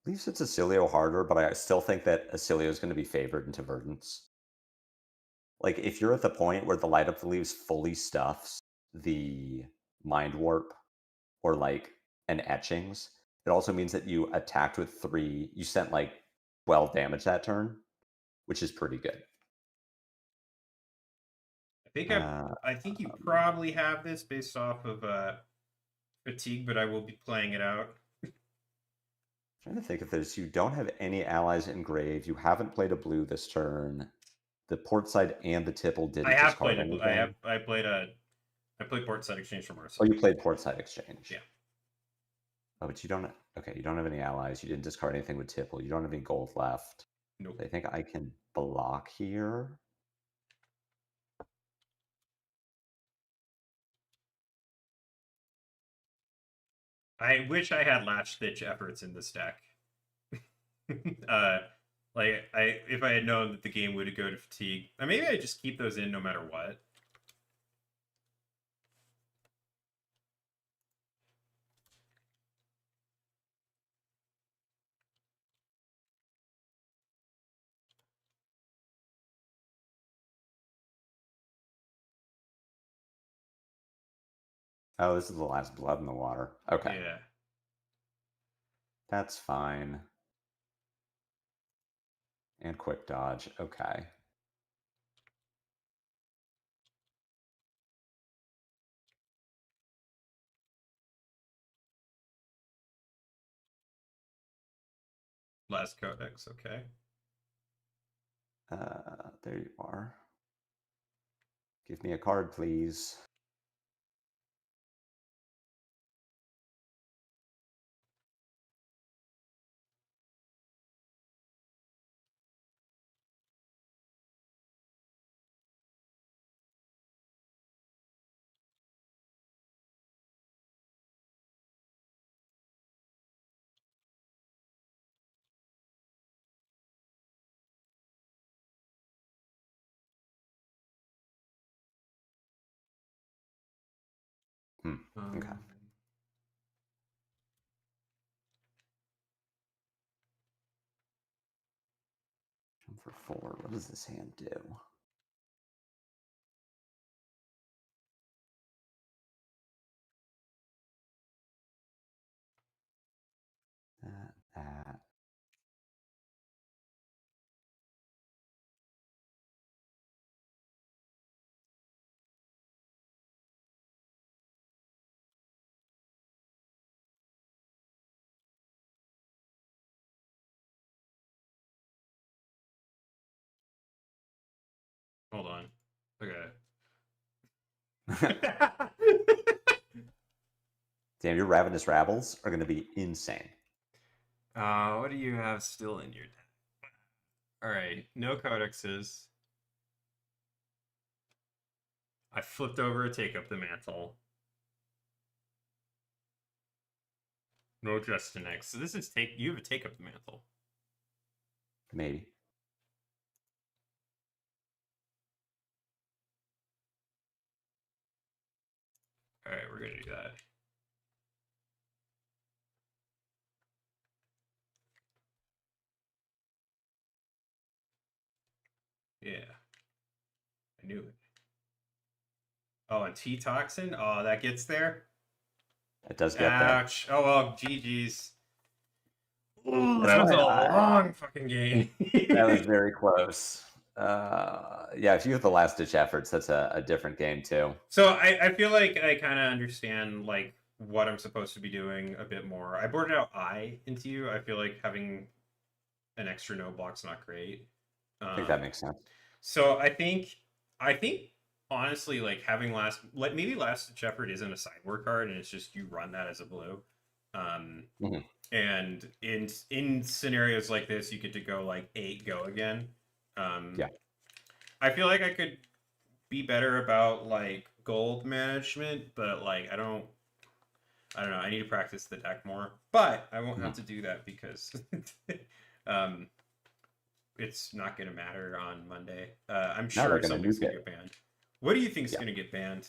Leaves it's Acilio harder, but I still think that Acilio is going to be favored into Verdance. Like, if you're at the point where the light up the leaves fully stuffs the Mind Warp or like an Etchings, it also means that you attacked with 3, you sent like 12 damage that turn, which is pretty good. I think you probably have this based off of fatigue, but I will be playing it out. Trying to think of this. You don't have any allies in grave. You haven't played a blue this turn. The port side and the tipple I didn't have discard played anything. I played port side exchange from Oh, Marcel. you played port side exchange. Yeah. Oh, but you don't. Okay, you don't have any allies. You didn't discard anything with tipple. You don't have any gold left. Nope. I think I can block here. I wish I had latch stitch efforts in this deck. uh, like if I had known that the game would go to fatigue, or maybe I just keep those in no matter what. Oh, this is the last blood in the water. Okay, Yeah. that's fine. And quick dodge. Okay. Last codex, okay. There you are. Give me a card, please. Okay. Jump for 4. What does this hand do? That. Hold on. Okay. Damn, your Ravenous Rabbles are going to be insane. What do you have still in your deck? All right, no codexes. I flipped over a Take Up the Mantle. No Justinex. So this is you have a Take Up the Mantle. Maybe. All right, we're gonna do that. Yeah, I knew it. Oh, and T-Toxin? Oh, that gets there? It does get there. Ouch. Oh, well, GG's. Ooh, that was a long fucking game. That was very close. Yeah, if you have the last-ditch efforts, that's a different game, too. So I feel like I kind of understand, like, what I'm supposed to be doing a bit more. I boarded out I into you. I feel like having an extra no block's not great. I think that makes sense. So I think honestly, like having maybe last ditch effort isn't a sideboard card and it's just you run that as a blue. And in scenarios like this, you get to go like 8 go again. Yeah. I feel like I could be better about like gold management, but like I don't know. I need to practice the deck more, but I won't have to do that because it's not going to matter on Monday. I'm sure something's going to get banned. What do you think is going to get banned?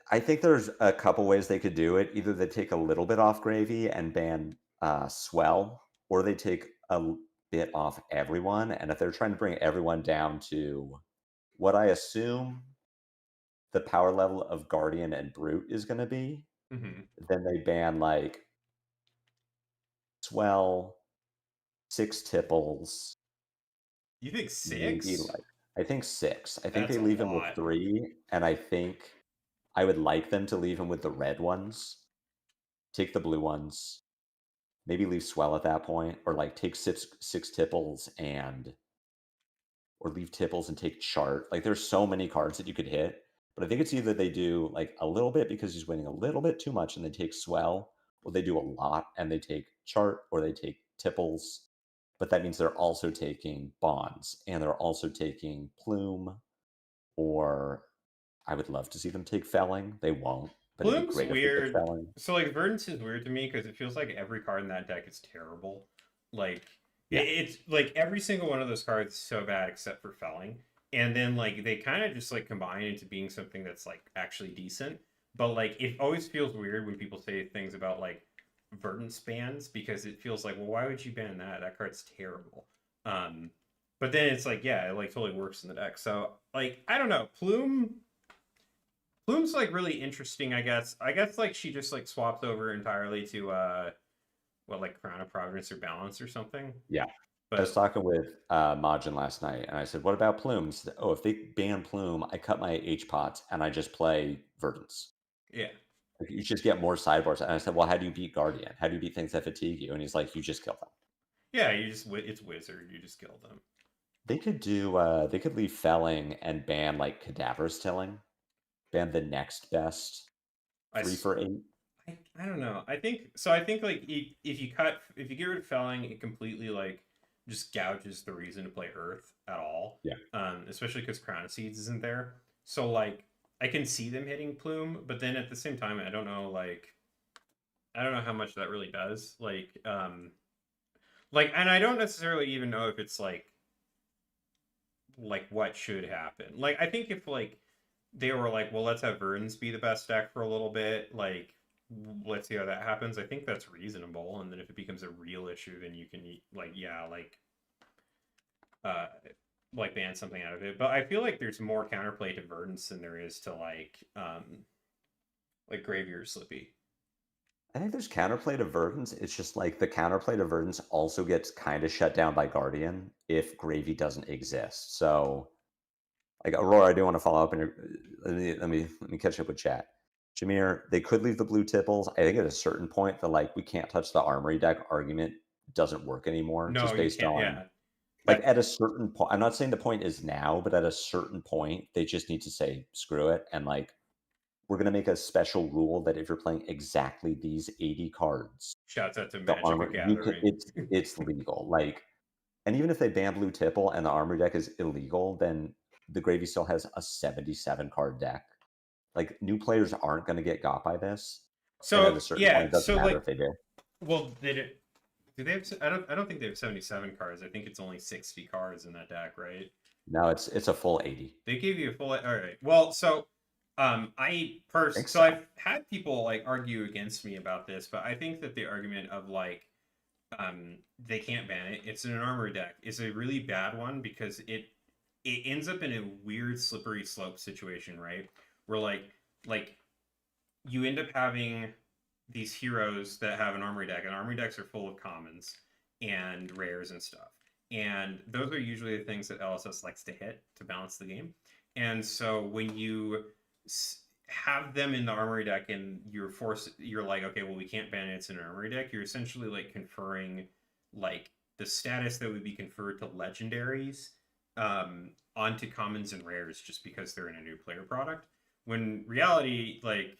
I think there's a couple ways they could do it. Either they take a little bit off Gravy and ban Swell, or they take a bit off everyone. And if they're trying to bring everyone down to what I assume the power level of Guardian and Brute is going to be, then they ban like Swell, 6 Tipples. You think 6? I think 6. I think they leave him with 3, and I think I would like them to leave him with the red ones. Take the blue ones. Maybe leave Swell at that point, or like take 6 Tipples or leave Tipples and take Chart. Like there's so many cards that you could hit, but I think it's either they do like a little bit because he's winning a little bit too much and they take Swell, or they do a lot and they take Chart, or they take Tipples. But that means they're also taking Bonds, and they're also taking Plume, or I would love to see them take Felling. They won't, but it'd be great weird. If they took Felling. So like Verdance is weird to me because it feels like every card in that deck is terrible. Like it's like every single one of those cards is so bad except for Felling. And then like they kind of just like combine into being something that's like actually decent. But like it always feels weird when people say things about like Verdance bans because it feels like, well, why would you ban that? That card's terrible. But then it's like, yeah, it like totally works in the deck. So like I don't know, Plume's like really interesting, I guess. I guess like she just like swaps over entirely to like Crown of Providence or Balance or something. Yeah. But I was talking with Majin last night, and I said, "What about Plume?" Said, "Oh, if they ban Plume, I cut my H-Pots and I just play Verdance." Yeah. Like, you just get more sideboards. And I said, well, how do you beat Guardian? How do you beat things that fatigue you? And he's like, you just kill them. Yeah, you just it's wizard. You just kill them. They could leave felling and ban like cadaverous tilling, ban the next best I 3 s- for 8. I don't know. I think so. I think like if you get rid of felling, it completely like just gouges the reason to play Earth at all. Yeah. Especially because Crown of Seeds isn't there. So like I can see them hitting Plume, but then at the same time, I don't know how much that really does. And I don't necessarily even know if it's like what should happen. Like I think if like they were like, well, let's have Verdance be the best deck for a little bit, like let's see how that happens. I think that's reasonable, and then if it becomes a real issue, then you can uh ban something out of it. But I feel like there's more counterplay to Verdance than there is to like Graveyard Slippy. I think there's counterplay to Verdance. It's just like the counterplay to Verdance also gets kind of shut down by Guardian if Gravy doesn't exist. So, like Aurora, I do want to follow up and let me catch up with chat. Jameer, they could leave the blue tipples. I think at a certain point, the like we can't touch the armory deck argument doesn't work anymore, No, just you based can't. on Yeah, like that at a certain point. I'm not saying the point is now, but at a certain point, they just need to say screw it and like we're gonna make a special rule that if you're playing exactly these 80 cards, shouts out to the Magic the armor you could Gathering. it's legal. Like, and even if they ban blue tipple and the armor deck is illegal, then the Gravy still has a 77 card deck. Like new players aren't going to get got by this, and at So a certain point, yeah, it doesn't so matter like, if they do. well, they did. Do they have? I don't think they have 77 cards. I think it's only 60 cards in that deck, right? No, it's a full 80. They gave you a full. All right. Well, so I think so so. I've had people like argue against me about this, but I think that the argument of like they can't ban it. It's in an armor deck. It's a really bad one because it ends up in a weird slippery slope situation, right? Where like you end up having these heroes that have an armory deck, and armory decks are full of commons and rares and stuff. And those are usually the things that LSS likes to hit to balance the game. And so when you have them in the armory deck and you're like, okay, well, we can't ban it, it's in an armory deck, you're essentially like conferring like the status that would be conferred to legendaries onto commons and rares just because they're in a new player product. When reality, like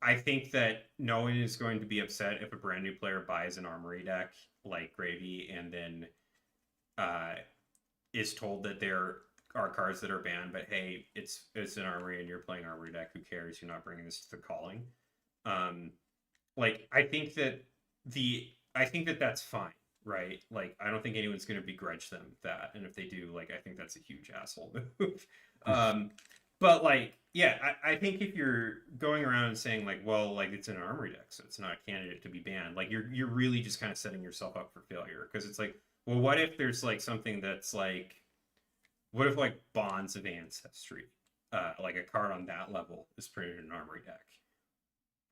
I think that no one is going to be upset if a brand new player buys an armory deck like Gravy and then uh, is told that there are cards that are banned, but hey, it's an armory and you're playing armory deck. Who cares? You're not bringing this to the calling. Um, like I think that that's fine, right? Like I don't think anyone's going to begrudge them that, and if they do, like I think that's a huge asshole move. But like, yeah, I think if you're going around and saying like, well, like it's an armory deck, so it's not a candidate to be banned, like you're really just kind of setting yourself up for failure because it's like, well, what if there's like something that's like, what if like Bonds of Ancestry, like a card on that level is printed in an armory deck?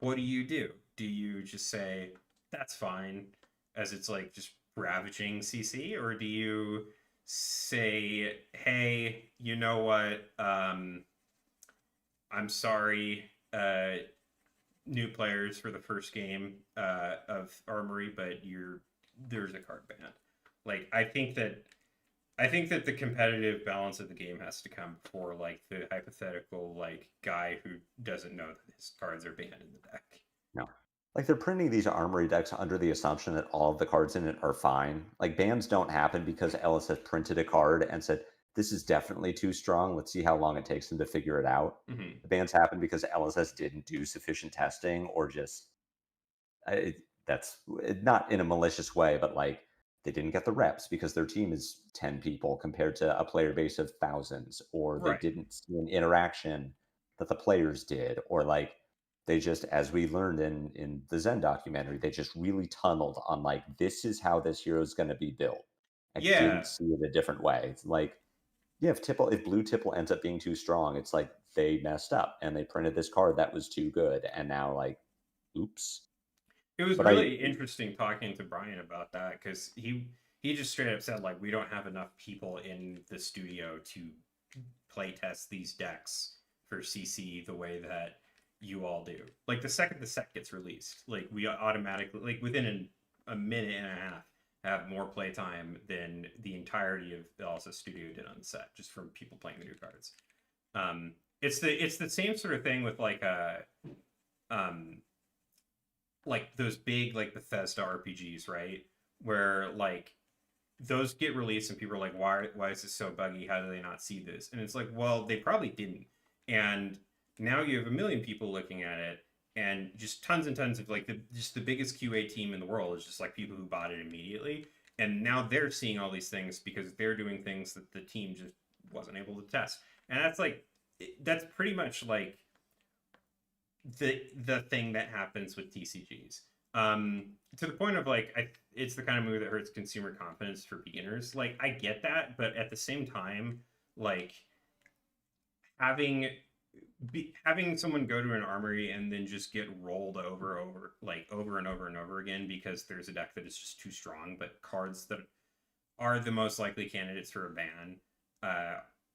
What do? Do you just say that's fine, as it's like just ravaging CC, or do you say, hey, you know what? I'm sorry, new players for the first game of Armory, but there's a card ban. Like I think that the competitive balance of the game has to come before like the hypothetical like guy who doesn't know that his cards are banned in the deck. No. Like they're printing these armory decks under the assumption that all of the cards in it are fine. Like bans don't happen because Ellis has printed a card and said, this is definitely too strong. Let's see how long it takes them to figure it out. Mm-hmm. The bans happen because LSS didn't do sufficient testing or just that's not in a malicious way, but like they didn't get the reps because their team is 10 people compared to a player base of thousands, or they Right. didn't see an interaction that the players did, or like they just, as we learned in the Zen documentary, they just really tunneled on like this is how this hero is going to be built and Yeah. didn't see it a different way. It's like, yeah, if blue tipple ends up being too strong, it's like they messed up and they printed this card that was too good, and now like, oops. It was But I really interesting talking to Brian about that because he just straight up said like we don't have enough people in the studio to play test these decks for CC the way that you all do. Like the second the set gets released, like we automatically, like within a minute and a half, have more playtime than the entirety of the Alice Studio did on the set, just from people playing the new cards. It's the same sort of thing with like those big like Bethesda RPGs, right? Where like those get released and people are like, why is this so buggy? How do they not see this? And it's like, well, they probably didn't. And now you have a million people looking at it, and just tons and tons of like the biggest QA team in the world is just like people who bought it immediately. And now they're seeing all these things because they're doing things that the team just wasn't able to test. And that's like that's pretty much like the thing that happens with TCGs. To the point of like it's the kind of move that hurts consumer confidence for beginners. Like I get that, but at the same time, like having someone go to an armory and then just get rolled over and over again because there's a deck that is just too strong, but cards that are the most likely candidates for a ban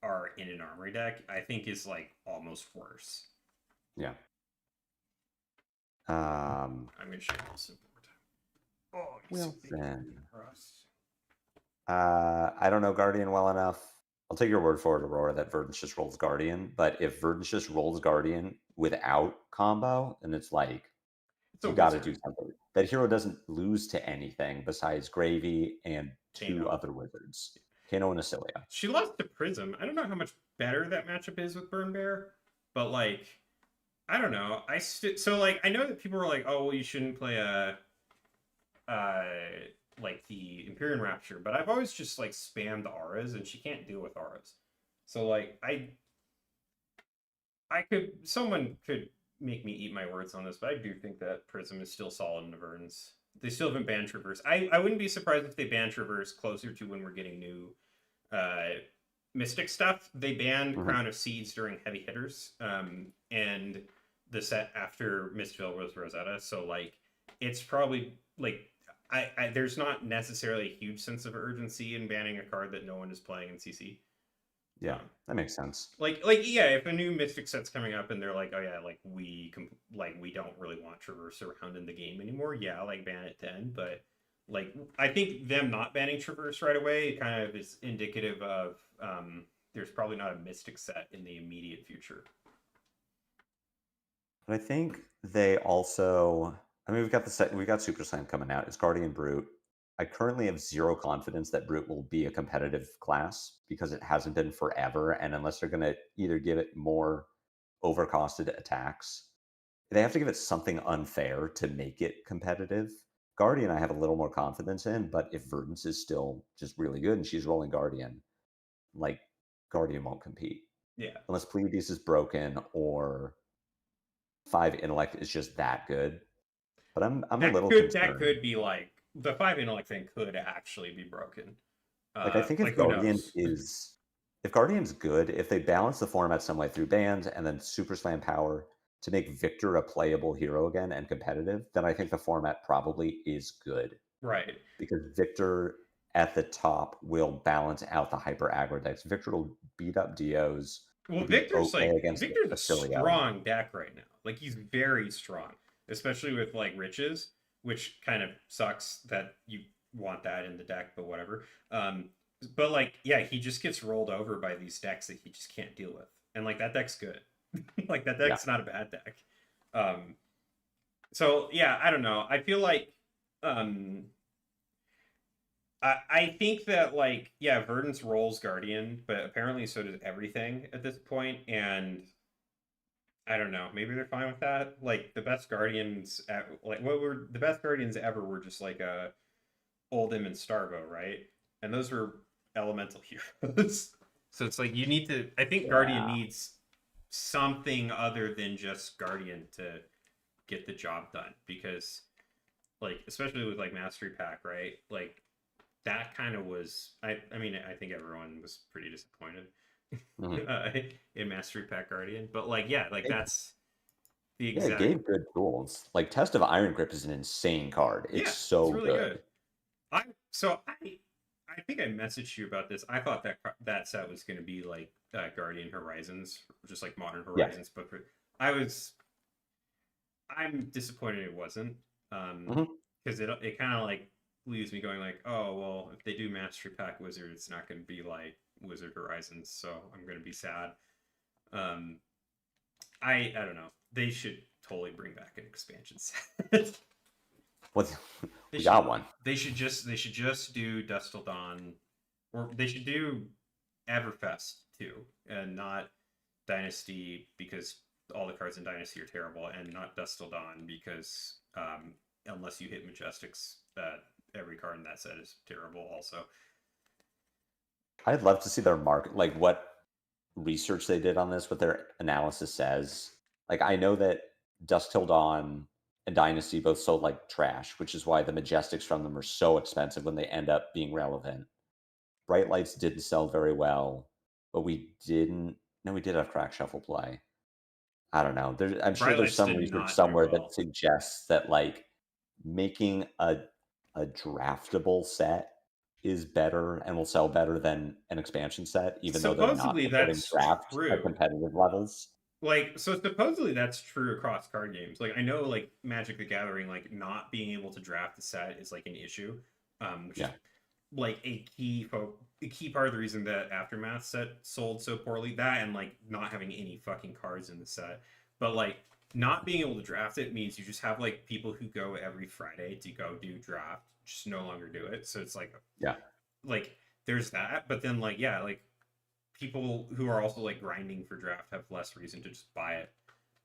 are in an armory deck, I think is like almost worse. Yeah. I'm gonna show this one more time. Oh, Well then. Cross. I don't know Guardian well enough. I'll take your word for it, Aurora, that Verdance just rolls Guardian. But if Verdance just rolls Guardian without combo, then it's like you got to do something. That hero doesn't lose to anything besides Gravy and two other wizards, Kano and Asilia. She lost to Prism. I don't know how much better that matchup is with Burn Bear, but like, I don't know. So like I know that people were like, oh, well, you shouldn't play like the Empyrean Rapture, but I've always just like spammed the auras, and she can't deal with auras. So like someone could make me eat my words on this, but I do think that Prism is still solid in the Verns. They still haven't banned Traverse. I wouldn't be surprised if they ban Traverse closer to when we're getting new Mystic stuff. They banned Crown of Seeds during Heavy Hitters, and the set after Mistville was Rosetta. So like, it's probably like there's not necessarily a huge sense of urgency in banning a card that no one is playing in CC. Yeah, that makes sense. Like yeah, if a new Mystic set's coming up and they're like, oh yeah, like we don't really want Traverse around in the game anymore, yeah, like ban it then. But like I think them not banning Traverse right away kind of is indicative of there's probably not a Mystic set in the immediate future. But I think they also, I mean, we've got Super Slam coming out. It's Guardian Brute. I currently have zero confidence that Brute will be a competitive class because it hasn't been forever. And unless they're going to either give it more overcosted attacks, they have to give it something unfair to make it competitive. Guardian, I have a little more confidence in, but if Verdance is still just really good and she's rolling Guardian, like Guardian won't compete. Yeah. Unless Pleiades is broken or 5 Intellect is just that good. But I'm a little concerned. That could be like the 5 Intellect thing could actually be broken. Like I think if Guardian's good, if they balance the format some way through bans and then Super Slam power to make Victor a playable hero again and competitive, then I think the format probably is good. Right. Because Victor at the top will balance out the hyper aggro decks. Victor will beat up DOs. Well, Victor's a strong deck right now. Like he's very strong, especially with like Riches, which kind of sucks that you want that in the deck, but whatever. But like, yeah, he just gets rolled over by these decks that he just can't deal with, and like that deck's good. Like that deck's not a bad deck. So yeah, I don't know. I feel like I think that like, yeah, Verdance rolls Guardian, but apparently so does everything at this point, and I don't know. Maybe they're fine with that. Like the best Guardians, the best Guardians ever were just like Oldhim and Starvo, right? And those were elemental heroes. So it's like you need to. I think Guardian needs something other than just Guardian to get the job done, because like especially with like Mastery Pack, right? Like that kind of was. I mean, I think everyone was pretty disappointed in Mastery Pack Guardian, but like that's the exact. Yeah, it gave good tools. Like Test of Iron Grip is an insane card. It's really good. I think I messaged you about this. I thought that set was going to be like Guardian Horizons, just like Modern Horizons, but I was I'm disappointed it wasn't. Mhm. Because it kind of like leaves me going like, oh well, if they do Mastery Pack Wizard, it's not going to be like Wizard Horizons, so I'm going to be sad. Um, I don't know. They should totally bring back an expansion set. What? they We should got one. they should just do Dust Till Dawn, or they should do Everfest too, and not Dynasty because all the cards in Dynasty are terrible, and not Dust Till Dawn because unless you hit Majestics, every card in that set is terrible. Also, I'd love to see their market, like what research they did on this, what their analysis says. Like I know that Dusk Till Dawn and Dynasty both sold like trash, which is why the Majestics from them are so expensive when they end up being relevant. Bright Lights didn't sell very well, but we didn't. No, we did have Crack Shuffle play. I don't know. I'm sure Bright there's Lights some did research not do somewhere that well. suggests that like making a draftable set is better and will sell better than an expansion set, even though they're not Supposedly supporting that's draft at true. competitive levels. Like, so supposedly that's true across card games. Like, I know like Magic the Gathering, like not being able to draft the set is like an issue, which is Yeah. like a key part of the reason that Aftermath set sold so poorly. That and like not having any fucking cards in the set, but like not being able to draft it means you just have like people who go every Friday to go do draft just no longer do it. So it's Yeah. like there's that, but then like yeah, like people who are also like grinding for draft have less reason to just buy it.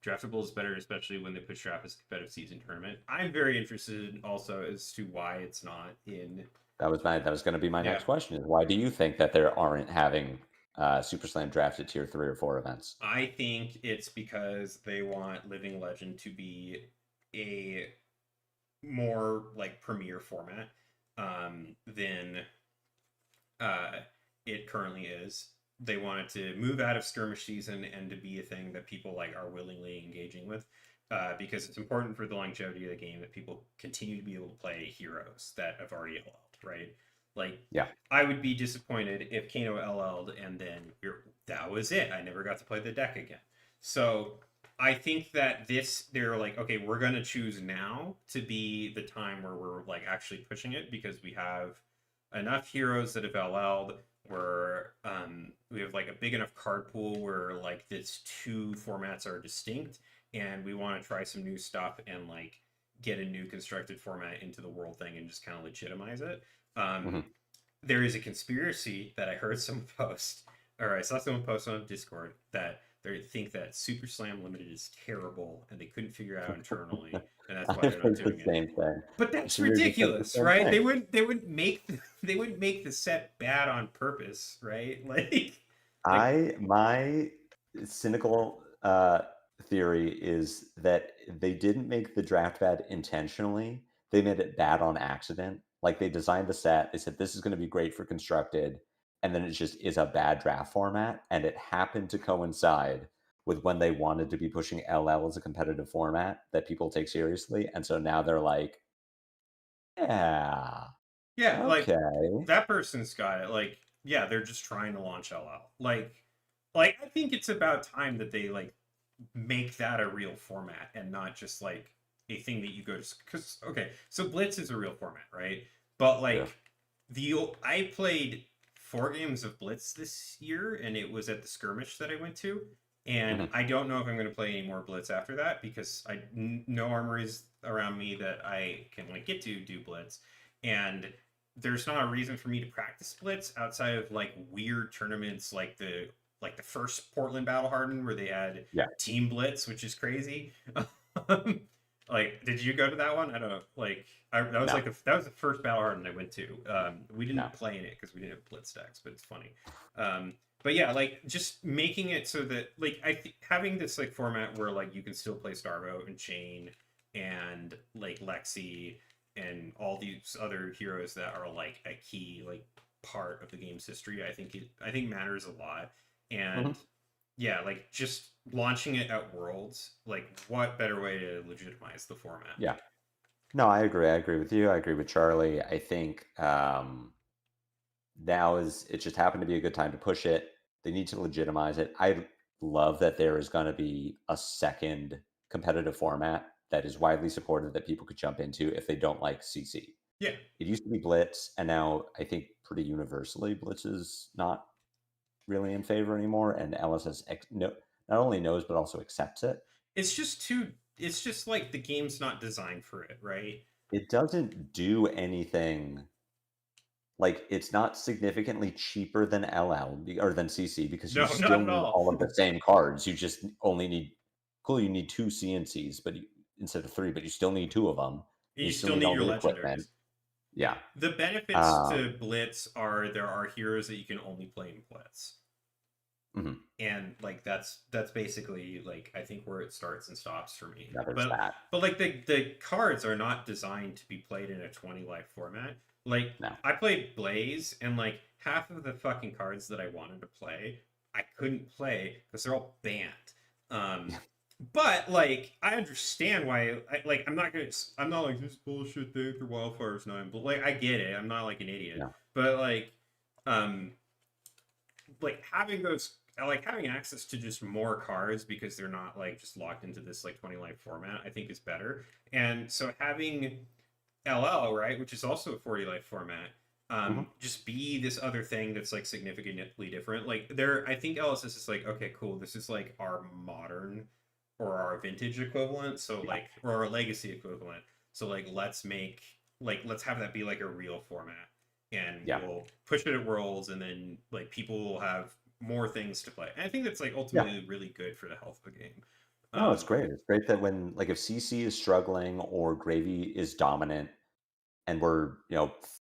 Draftable is better, especially when they push draft as a competitive season tournament. I'm very interested also as to why it's not in. That was going to be my Yeah, next question is why do you think that there aren't having Super Slam drafted tier 3 or 4 events? I think it's because they want Living Legend to be a more like premier format than uh, it currently is. They wanted to move out of skirmish season and to be a thing that people like are willingly engaging with, because it's important for the longevity of the game that people continue to be able to play heroes that have already LL'd, right? Like, Yeah. I would be disappointed if Kano LL'd and then that was it. I never got to play the deck again. So I think that they're like, okay, we're gonna choose now to be the time where we're like actually pushing it because we have enough heroes that have LL'd. We have like a big enough card pool where like these two formats are distinct, and we want to try some new stuff and like get a new constructed format into the world thing and just kind of legitimize it. Um, Hmm. there is a conspiracy that I heard someone post, or I saw someone post on Discord that they think that Super Slam Limited is terrible and they couldn't figure it out internally, and that's why I've they're not heard the doing it. same thing. But that's Shamir just said the ridiculous, same right? thing. They wouldn't make the set bad on purpose, right? Like My cynical theory is that they didn't make the draft bad intentionally. They made it bad on accident. Like they designed the set, they said this is going to be great for constructed, and then it just is a bad draft format. And it happened to coincide with when they wanted to be pushing LL as a competitive format that people take seriously. And so now they're like, yeah, yeah, like okay. that person's got it. Like yeah, they're just trying to launch LL. Like I think it's about time that they like make that a real format and not just like a thing that you go to because okay, so Blitz is a real format, right? But Yeah. like I played 4 games of Blitz this year and it was at the skirmish that I went to, and Mhm. I don't know if I'm going to play any more Blitz after that because no armories around me that I can like get to do Blitz, and there's not a reason for me to practice Blitz outside of like weird tournaments like the first Portland Battle Hardened where they had Yeah. Team Blitz, which is crazy. Like, did you go to that one? I don't know. Like, that was No, like that was the first Battle Hardened I went to. We no. didn't play in it because we didn't have Blitz decks, but it's funny. But yeah, like just making it so that like having this like format where like you can still play Starvo and Chain and like Lexi and all these other heroes that are like a key like part of the game's history. I think matters a lot. And Mhm. yeah, like just launching it at Worlds, like what better way to legitimize the format? Yeah. No, I agree. I agree with you. I agree with Charlie. I think now is it just happened to be a good time to push it. They need to legitimize it. I love that there is going to be a second competitive format that is widely supported that people could jump into if they don't like CC. Yeah. It used to be Blitz, and now I think pretty universally Blitz is not really in favor anymore, and LSS not only knows but also accepts it. It's just like the game's not designed for it, right? It doesn't do anything. Like, it's not significantly cheaper than LL or than CC because you No, not still at need all. all of the same cards. You just only need you need 2 CNCs, but instead of 3, but you still need 2 of them. You You still still need need all your the equipment. legendaries. Yeah. The benefits Um, to Blitz are there are heroes that you can only play in Blitz. mhm. And like that's basically like I think where it starts and stops for me. Yeah, there's But that. like the cards are not designed to be played in a 20 life format. Like No. I played Blaze and like half of the fucking cards that I wanted to play, I couldn't play because they're all banned. But like I understand why I'm not like this bullshit thing for Wildfire's 9, but like I get it. I'm not like an idiot. No. But um having those having access to just more cards because they're not like just locked into this like 20 life format, I think is better. And so having LL, right, which is also a 40 life format, just be this other thing that's like significantly different. Like I think LSS is like, okay, cool, this is like our modern or our vintage equivalent, so like or our legacy equivalent. So like let's have that be like a real format, and we'll push it at Worlds, and then like people will have more things to play. And I think that's like ultimately really good for the health of the game. No, it's great. It's great that when like if CC is struggling or Gravy is dominant, and we're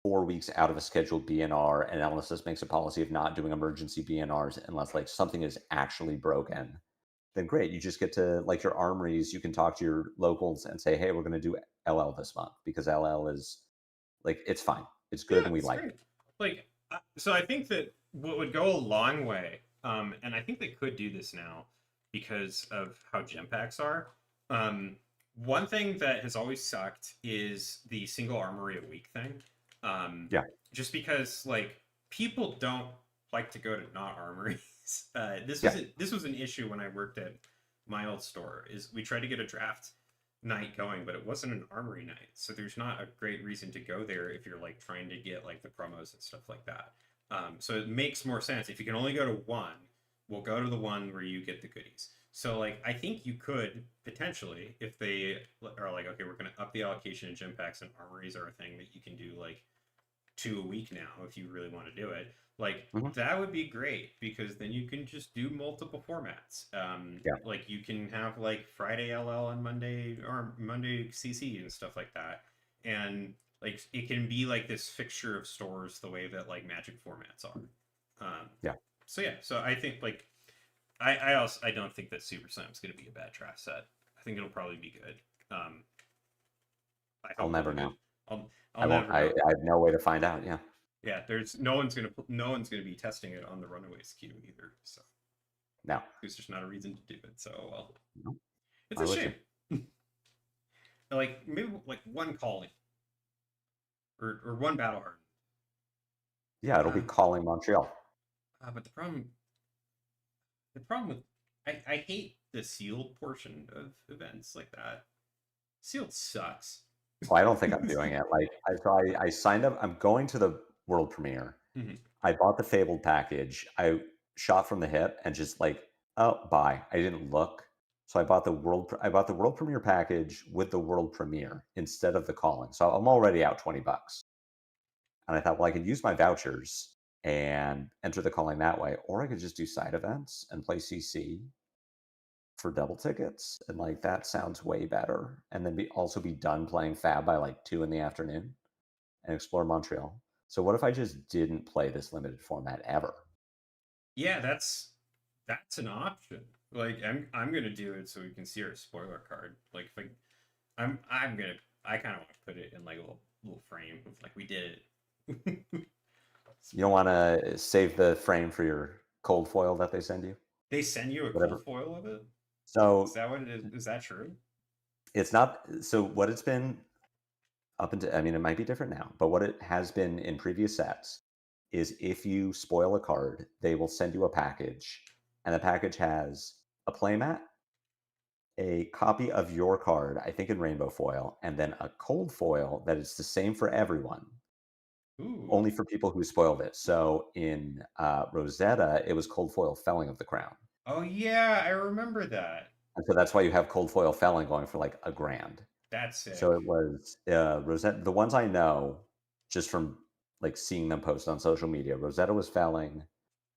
4 weeks out of a scheduled BNR, and LSS makes a policy of not doing emergency BNRs unless like something is actually broken, then great. You just get to like your armories. You can talk to your locals and say, hey, we're going to do LL this month because LL is like it's fine. It's good, and we like it. Like, so I think that what would go a long way, and I think they could do this now because of how gem packs are. One thing that has always sucked is the single armory a week thing. Just because like people don't like to go to not armories. This was an issue when I worked at my old store. Is we tried to get a draft night going, but it wasn't an armory night, so there's not a great reason to go there if you're like trying to get like the promos and stuff like that. So it makes more sense if you can only go to one. We'll go to the one where you get the goodies. So like I think you could potentially, if they are like, okay, we're going to up the allocation in gym packs, and armories are a thing that you can do like 2 a week now if you really want to do it. Like that would be great because then you can just do multiple formats. Like you can have like Friday LL and Monday CC and stuff like that, and like it can be like this fixture of stores the way that like Magic formats are. So I think like I don't think that Super Slam's going to be a bad draft set. I think it'll probably be good. I'll never know. I'll never know. I have no way to find out. Yeah, there's no one's gonna be testing it on the Runaways queue either. So no, there's just not a reason to do it. So no. It's a shame. Like maybe like one calling or one battle hardened. Yeah, it'll be calling Montreal. But the problem with I hate the sealed portion of events like that. Sealed sucks. Well, I don't think I'm doing it. Like I signed up. I'm going to the world premiere. I bought the Fabled package. I shot from the hip and just like, oh, bye. I didn't look. So I bought the world premiere package with the world premiere instead of the calling. So I'm already out $20. And I thought, well, I could use my vouchers and enter the calling that way, or I could just do side events and play CC for double tickets, and like that sounds way better. And then also be done playing Fab by like 2 p.m. and explore Montreal. So what if I just didn't play this limited format ever? Yeah, that's an option. Like I'm gonna do it so we can see our spoiler card. Like if I kind of want to put it in like a little frame of like we did it. You don't want to save the frame for your cold foil that they send you? They send you a cold foil of it? So is that what it is? Is that true? It's not. So what it's been up until, I mean, it might be different now, but what it has been in previous sets is if you spoil a card, they will send you a package, and the package has a playmat, a copy of your card, I think in rainbow foil, and then a cold foil that is the same for everyone, Ooh. only for people who spoiled it. So in Rosetta, it was cold foil Felling of the Crown. Oh yeah, I remember that. And so that's why you have cold foil Felling going for like $1,000. That's So sick. it was Rosetta. The ones I know, just from like seeing them post on social media, Rosetta was Felling,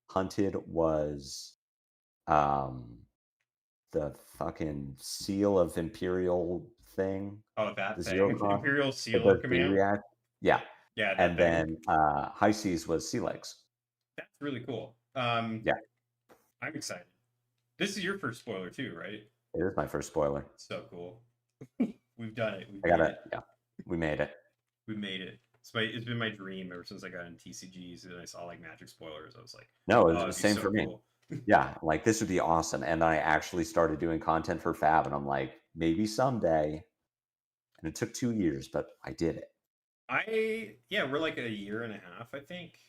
Hunted was um, the fucking seal of Imperial thing, Oh, that the zero thing. cost Imperial that Seal does of big Command. react. Yeah, Yeah, that and thing. then High Seas was Sea Legs. That's really cool. Yeah, I'm excited. This is your first spoiler too, right? it is my first spoiler. So cool. We've done it. We've I made gotta. it. Yeah, we made it. We made it. It's been my dream ever since I got into TCGs and I saw like Magic spoilers. I was like, No, it oh, was the it'd be same so for me. cool. Yeah, like this would be awesome. And I actually started doing content for Fab, and I'm like, maybe someday. And it took 2 years, but I did it. Yeah, we're like a year and a half, I think,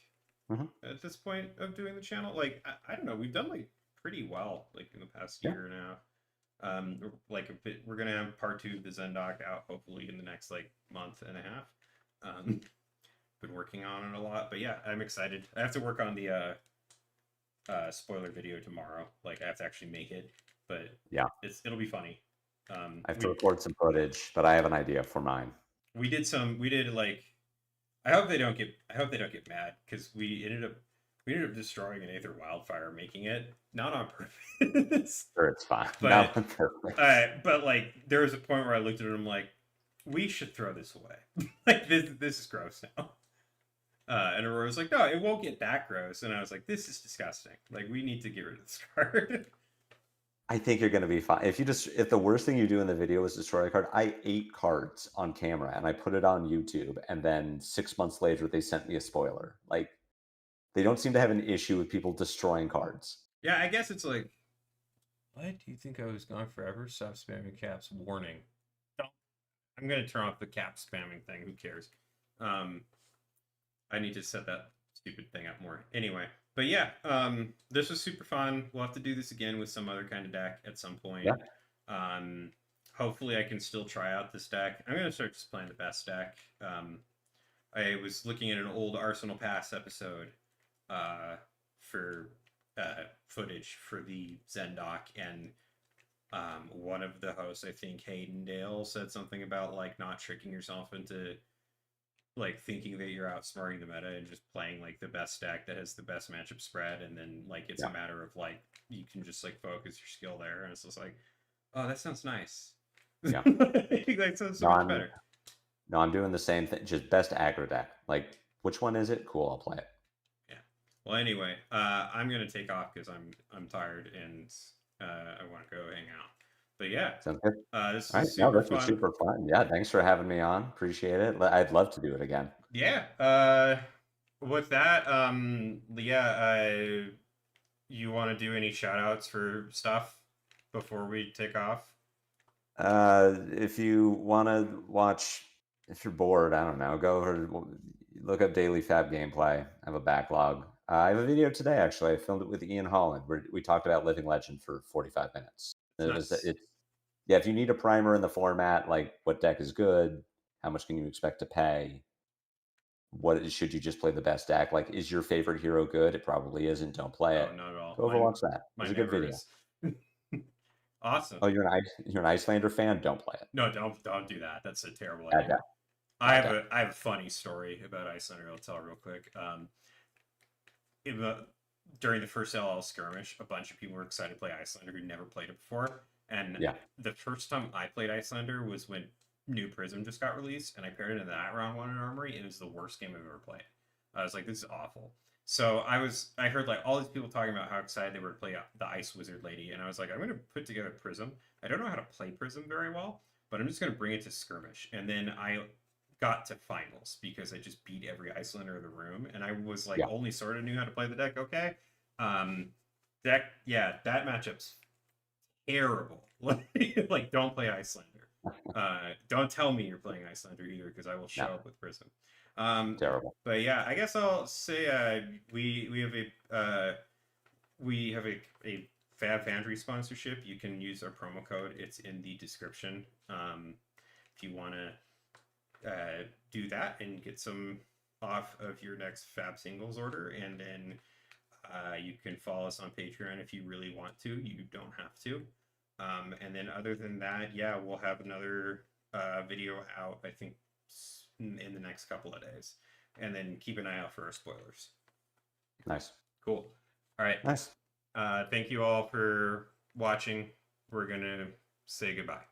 Hmm. at this point of doing the channel. Like, I don't know, we've done like pretty well, like in the past Yeah, year and a half. Like a bit, we're gonna have part 2 of the Zendoc out hopefully in the next like month and a half. Been working on it a lot, but yeah, I'm excited. I have to work on the spoiler video tomorrow. Like, I have to actually make it, but yeah. it'll be funny. I have to We record some footage, but I have an idea for mine. we did like I hope they don't get mad because we ended up destroying an Aether Wildfire making it, not on purpose. Sure, it's fine. but Not on purpose. but like there was a point where I looked at it and I'm like, we should throw this away. Like this is gross now. And Aurora was like, no, it won't get that gross. And I was like, this is disgusting. Like, we need to get rid of this card. I think you're going to be fine. If the worst thing you do in the video is destroy a card, I ate cards on camera and I put it on YouTube, and then 6 months later they sent me a spoiler. Like, they don't seem to have an issue with people destroying cards. Yeah, I guess it's like, what? Do you think I was gone forever? Stop spamming caps. Warning. Don't. I'm going to turn off the cap spamming thing. Who cares? Um, I need to set that stupid thing up more. Anyway, but yeah, this was super fun. We'll have to do this again with some other kind of deck at some point. Yeah. Hopefully, I can still try out this deck. I'm gonna start just playing the best deck. I was looking at an old Arsenal Pass episode for footage for the Zendoc, and one of the hosts, I think Hayden Dale, said something about like not tricking yourself into like thinking that you're outsmarting the meta and just playing like the best deck that has the best matchup spread, and then like it's Yeah. a matter of like you can just like focus your skill there, and it's just like, oh, that sounds nice. Yeah. That sounds so No, much I'm better. no, I'm doing the same thing. Just best aggro deck. Like, which one is it? Cool, I'll play it. Yeah. Well, anyway, I'm gonna take off because I'm tired and I want to go hang out. But yeah, Sounds good. this All right. is No, super this was fun. super fun. Yeah, thanks for having me on. Appreciate it. I'd love to do it again. Yeah. With that, you want to do any shout outs for stuff before we take off? If you want to watch, if you're bored, I don't know, go over, look up Daily Fab gameplay. I have a backlog. I have a video today, actually. I filmed it with Ian Holland, where we talked about Living Legend for 45 minutes. It's nice. Yeah, if you need a primer in the format, like what deck is good, how much can you expect to pay, should you just play the best deck? Like, is your favorite hero good? It probably isn't. Don't play Oh, it. not at all. Go overwatch that. It's Mine a good never video. is. Awesome. Oh, you're an Icelander fan? Don't play it. No, don't do that. That's a terrible Bad idea. deck. I have a funny story about Icelander. I'll tell real quick. During the first LL skirmish, a bunch of people were excited to play Icelander who never played it before. And Yeah. the first time I played Icelander was when New Prism just got released, and I paired it in that round 1 in Armory, and it was the worst game I've ever played. I was like, this is awful. So I heard like all these people talking about how excited they were to play the Ice Wizard Lady, and I was like, I'm gonna put together Prism. I don't know how to play Prism very well, but I'm just gonna bring it to skirmish. And then I got to finals because I just beat every Icelander in the room, and I was like Yeah. only sort of knew how to play the deck. Okay, that matchup's terrible. Like don't play Icelander. Don't tell me you're playing Icelander either, because I will show No. up with Prism. Terrible. But yeah, I guess I'll say we have a Fab Foundry sponsorship, you can use our promo code. It's in the description. If you want to do that and get some off of your next Fab Singles order, and then you can follow us on Patreon if you really want to. You don't have to. And then other than that, yeah, we'll have another video out, I think, in the next couple of days. And then keep an eye out for our spoilers. Nice. Cool. All right. Nice. Thank you all for watching. We're going to say goodbye.